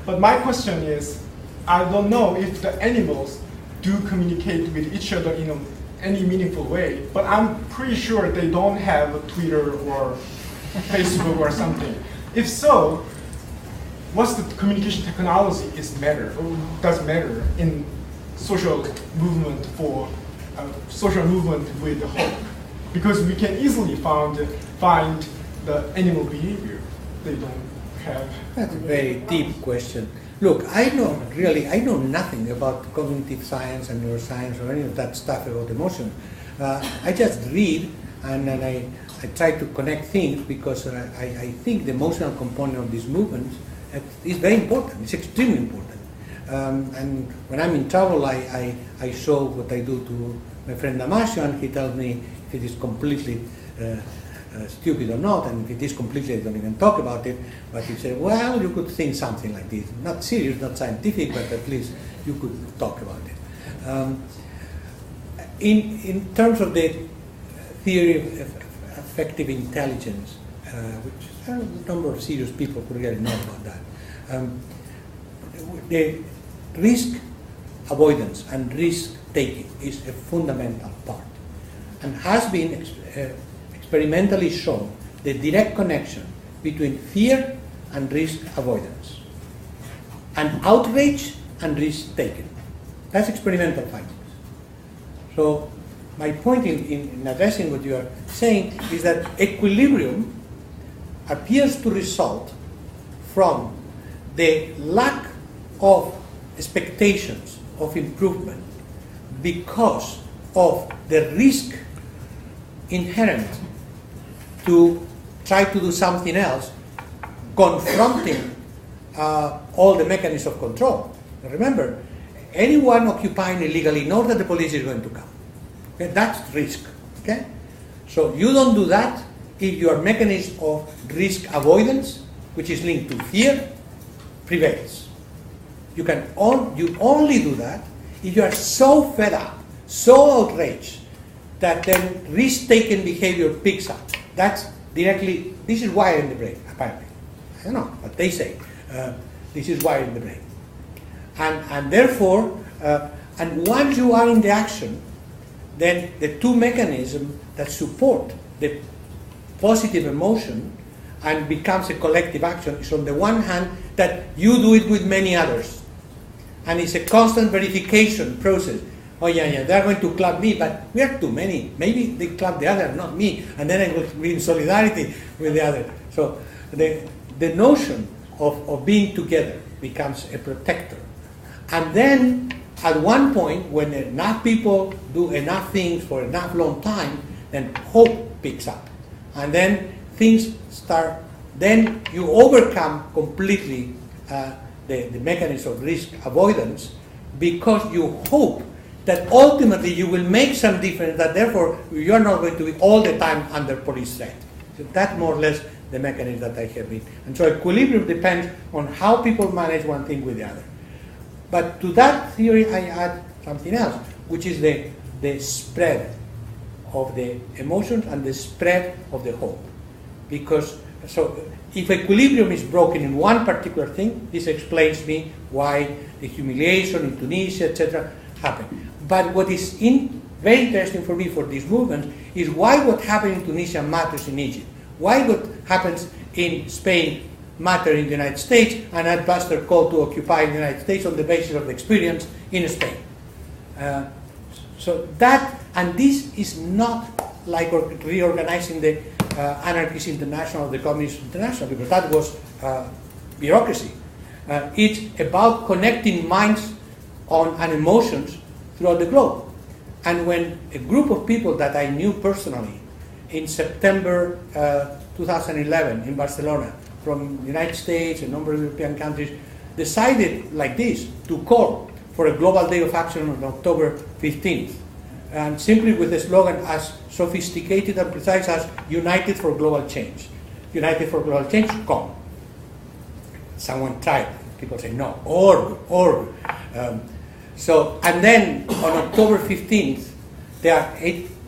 But my question is, I don't know if the animals do communicate with each other in any meaningful way, but I'm pretty sure they don't have a Twitter or Facebook or something. If so, what's the communication technology does matter in social movement with hope? Because we can easily find the animal behavior they don't have. That's a very deep question. Look, I know nothing about cognitive science and neuroscience or any of that stuff about emotion. I just read and I try to connect things because I think the emotional component of these movements is very important. It's extremely important. And when I'm in trouble, I show what I do to my friend Damasio, and he tells me if it is completely stupid or not, and if it is completely, I don't even talk about it, but he said, well, you could think something like this. Not serious, not scientific, but at least you could talk about it. In terms of the theory of affective intelligence, which a number of serious people who really know about that, the risk avoidance and risk taking is a fundamental part, and has been experimentally shown the direct connection between fear and risk avoidance, and outrage and risk taken. That's experimental findings. So my point in addressing what you are saying is that equilibrium appears to result from the lack of expectations of improvement because of the risk inherent to try to do something else, confronting all the mechanisms of control. Remember, anyone occupying illegally knows that the police is going to come. Okay? That's risk. Okay? So you don't do that if your mechanism of risk avoidance, which is linked to fear, prevails. You only do that if you are so fed up, so outraged, that then risk-taking behavior picks up. That's directly, this is wired in the brain, apparently. I don't know, but they say this is wired in the brain. And therefore, and once you are in the action, then the two mechanisms that support the positive emotion and becomes a collective action is on the one hand that you do it with many others. And it's a constant verification process. Oh yeah, they're going to club me, but we are too many. Maybe they club the other, not me, and then I will be in solidarity with the other. So the notion of being together becomes a protector. And then at one point, when enough people do enough things for enough long time, then hope picks up. And then things start, then you overcome completely the mechanism of risk avoidance, because you hope that ultimately you will make some difference, that therefore you're not going to be all the time under police threat. So that's more or less the mechanism that I have been. And so equilibrium depends on how people manage one thing with the other. But to that theory I add something else, which is the spread of the emotions and the spread of the hope. Because, so if equilibrium is broken in one particular thing, this explains me why the humiliation in Tunisia, etc., happened. But what is very interesting for me for this movement is why what happened in Tunisia matters in Egypt. Why what happens in Spain matter in the United States, and Ed Buster called to occupy the United States on the basis of the experience in Spain. So that, and this is not like reorganizing the Anarchist International, the Communist International, because that was bureaucracy. It's about connecting minds and emotions throughout the globe. And when a group of people that I knew personally in September 2011 in Barcelona, from the United States, a number of European countries, decided like this to call for a global day of action on October 15th, and simply with the slogan as sophisticated and precise as United for Global Change. United for Global Change, come. Someone tried. People say no, org. So, and then on October 15th, there are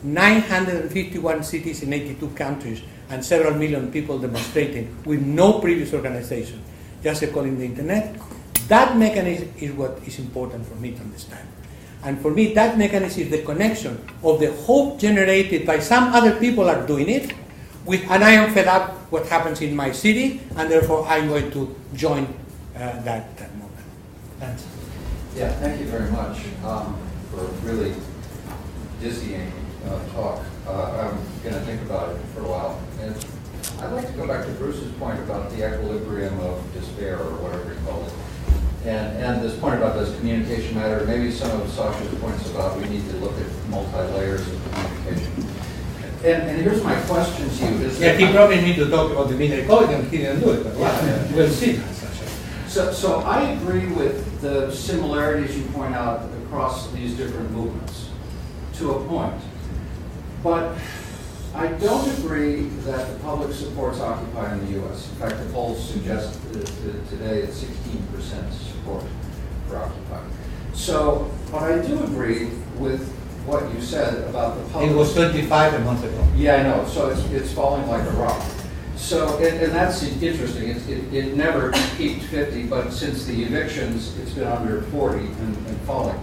951 cities in 82 countries and several million people demonstrating with no previous organization, just a call in the internet. That mechanism is what is important for me to understand. And for me, that mechanism is the connection of the hope generated by some other people are doing it, and I am fed up what happens in my city, and therefore I'm going to join that movement. Thanks. Yeah, thank you very much for a really dizzying talk. I'm going to think about it for a while. And I'd like to go back to Bruce's point about the equilibrium of despair, or whatever you call it. And this point about does communication matter, maybe some of Sasha's points about we need to look at multi-layers of communication. And here's my question to you. He probably need to talk about the media ecology, and he didn't do it, but we'll see. So I agree with the similarities you point out across these different movements, to a point. But I don't agree that the public supports Occupy in the U.S. In fact, the polls suggest that today it's 16% support for Occupy. So, but I do agree with what you said about the public. It was 25 a month ago. Yeah, I know. So it's falling like a rock. So, and that's interesting. It never peaked 50, but since the evictions, it's been under 40 and falling.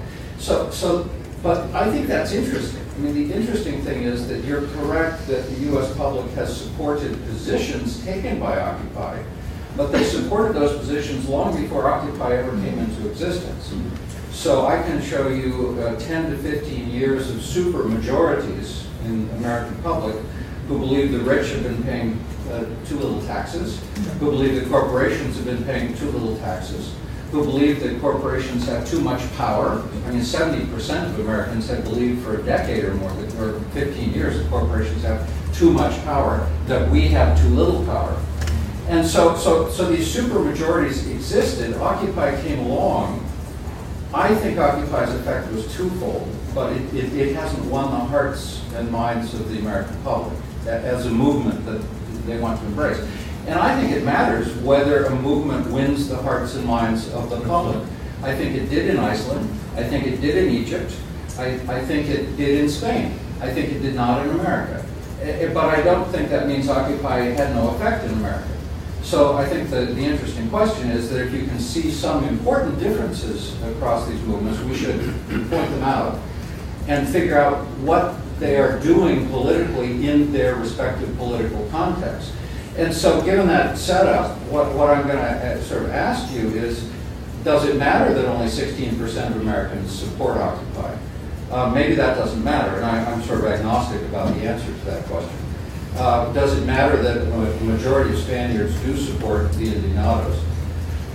But I think that's interesting. I mean, the interesting thing is that you're correct that the U.S. public has supported positions taken by Occupy, but they supported those positions long before Occupy ever came into existence. So I can show you 10 to 15 years of super majorities in the American public who believe the rich have been paying too little taxes, who believe that corporations have been paying too little taxes, who believe that corporations have too much power. I mean, 70% of Americans have believed for a decade or more, or 15 years, that corporations have too much power, that we have too little power. And so these super majorities existed. Occupy came along. I think Occupy's effect was twofold, but it hasn't won the hearts and minds of the American public as a movement that they want to embrace. And I think it matters whether a movement wins the hearts and minds of the public. I think it did in Iceland. I think it did in Egypt. I think it did in Spain. I think it did not in America. But I don't think that means Occupy had no effect in America. So I think the interesting question is that if you can see some important differences across these movements, we should point them out and figure out what they are doing politically in their respective political context. And so given that setup, what I'm going to sort of ask you is, does it matter that only 16% of Americans support Occupy? Maybe that doesn't matter, and I'm sort of agnostic about the answer to that question. Does it matter that a majority of Spaniards do support the Indignados?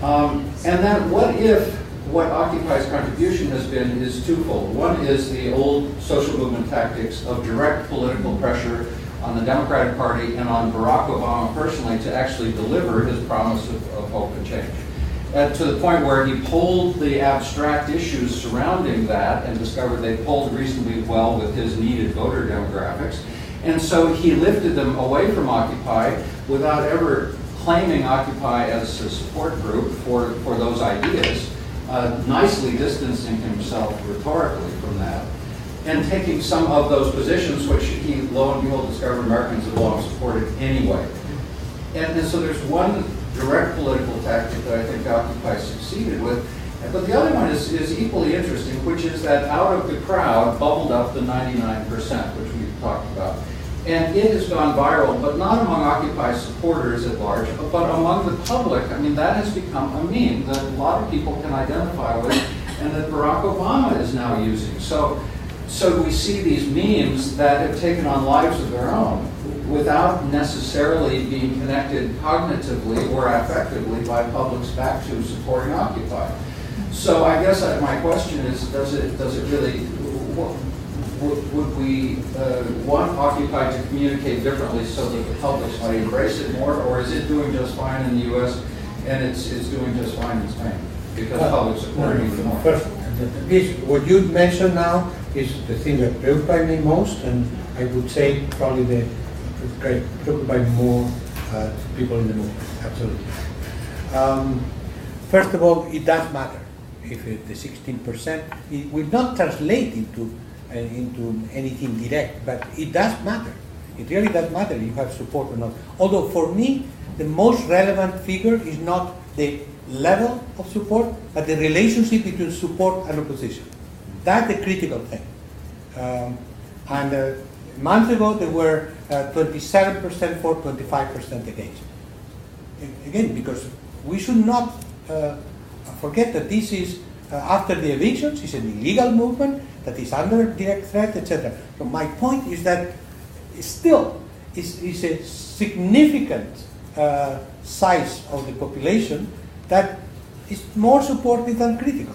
And then what if what Occupy's contribution has been is twofold. One is the old social movement tactics of direct political pressure on the Democratic Party and on Barack Obama personally to actually deliver his promise of hope and change. To the point where he polled the abstract issues surrounding that and discovered they polled reasonably well with his needed voter demographics. And so he lifted them away from Occupy without ever claiming Occupy as a support group for those ideas, nicely distancing himself rhetorically from that, and taking some of those positions which he, lo and behold, discovered Americans have long supported anyway. And so there's one direct political tactic that I think Occupy succeeded with, but the other one is equally interesting, which is that out of the crowd bubbled up the 99%, which we've talked about. And it has gone viral, but not among Occupy supporters at large, but among the public. I mean, that has become a meme that a lot of people can identify with, and that Barack Obama is now using. So we see these memes that have taken on lives of their own without necessarily being connected cognitively or affectively by publics back to supporting Occupy. So I guess my question is, does it really, would we want Occupy to communicate differently so that the public might embrace it more, or is it doing just fine in the U.S. and it's doing just fine in Spain because public support it even more? First, what you mentioned now is the thing that preoccupies me most, and I would say probably the preoccupies more people in the movement. Absolutely. First of all, it does matter if the 16%. It will not translate into anything direct, but it does matter. It really does matter if you have support or not. Although for me, the most relevant figure is not the level of support, but the relationship between support and opposition. That's the critical thing. And a month ago, there were 27% for, 25% against. Again, because we should not forget that this is, after the evictions, it's an illegal movement that is under direct threat, etc. So my point is that still is a significant size of the population that is more supportive than critical.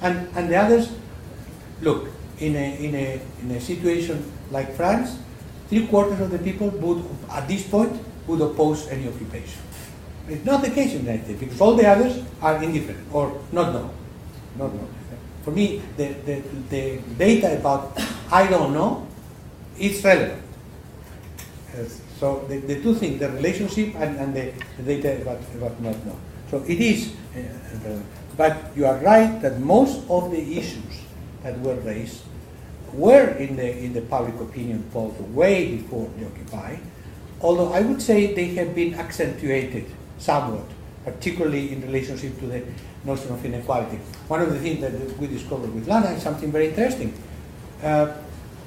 And the others, look, in a situation like France, 3/4 of the people would, at this point, would oppose any occupation. It's not the case in the United States because all the others are indifferent or not know. For me, the data about I don't know is relevant. So the two things, the relationship and the data about not know. So it is relevant. But you are right that most of the issues that were raised were in the public opinion polls way before the Occupy, although I would say they have been accentuated somewhat, particularly in relationship to the notion of inequality. One of the things that we discovered with Lana is something very interesting,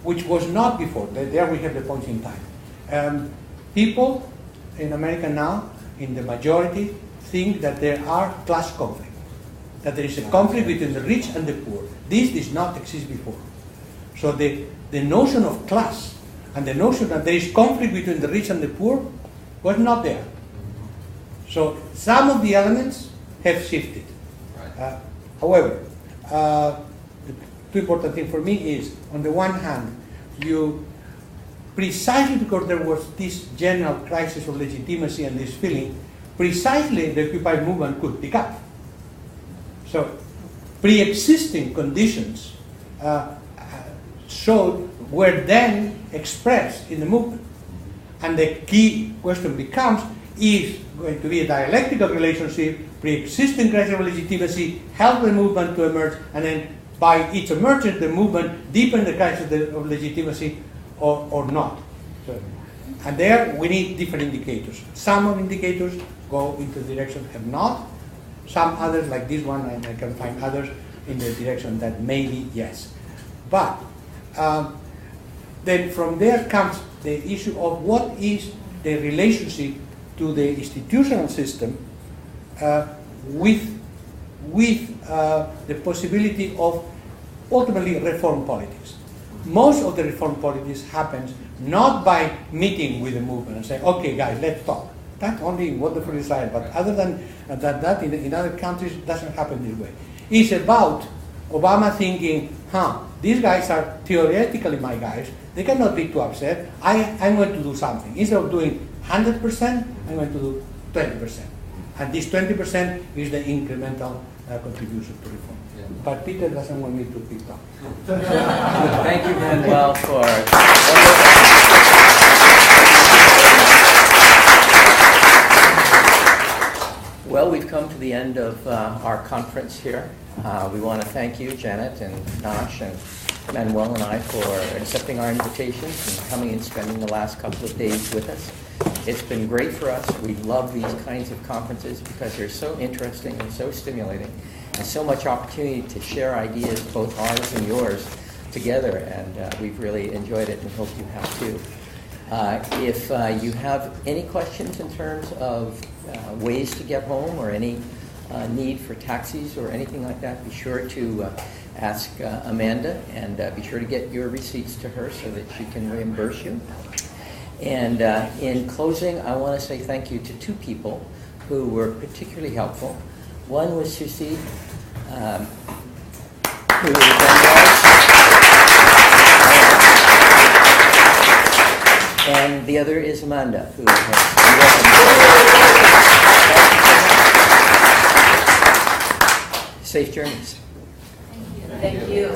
which was not before. There we have the point in time. People in America now, in the majority, think that there are class conflict, that there is a conflict between the rich and the poor. This did not exist before. So the notion of class and the notion that there is conflict between the rich and the poor was not there. So some of the elements have shifted. However, the two important thing for me is, on the one hand, precisely because there was this general crisis of legitimacy and this feeling, precisely the Occupy movement could pick up. So pre-existing conditions were then expressed in the movement. And the key question becomes, is going to be a dialectical relationship, pre-existing crisis of legitimacy, help the movement to emerge, and then by its emergence, the movement deepen the crisis of legitimacy or not. So, and there we need different indicators. Some of the indicators go into the direction have not. Some others, like this one, and I can find others in the direction that maybe yes. But then from there comes the issue of what is the relationship to the institutional system with the possibility of ultimately reform politics. Most of the reform politics happens not by meeting with the movement and saying, okay guys, let's talk. That's only in wonderful Israel, but other than that in other countries it doesn't happen this way. It's about Obama thinking, these guys are theoretically my guys, they cannot be too upset, I'm going to do something. Instead of doing 100%, I'm going to do 20%. And this 20% is the incremental contribution to reform. Yeah. But Peter doesn't want me to pick up. Thank you, Manuel, for Well, we've come to the end of our conference here. We want to thank you, Janet and Nash and Manuel and I, for accepting our invitations and coming and spending the last couple of days with us. It's been great for us. We love these kinds of conferences because they're so interesting and so stimulating and so much opportunity to share ideas, both ours and yours, together. And we've really enjoyed it and hope you have too. If you have any questions in terms of ways to get home or any need for taxis or anything like that, be sure to ask Amanda, and be sure to get your receipts to her so that she can reimburse you. And in closing, I want to say thank you to two people who were particularly helpful. One was Susie, who and the other is Amanda, who has safe journeys. Thank you.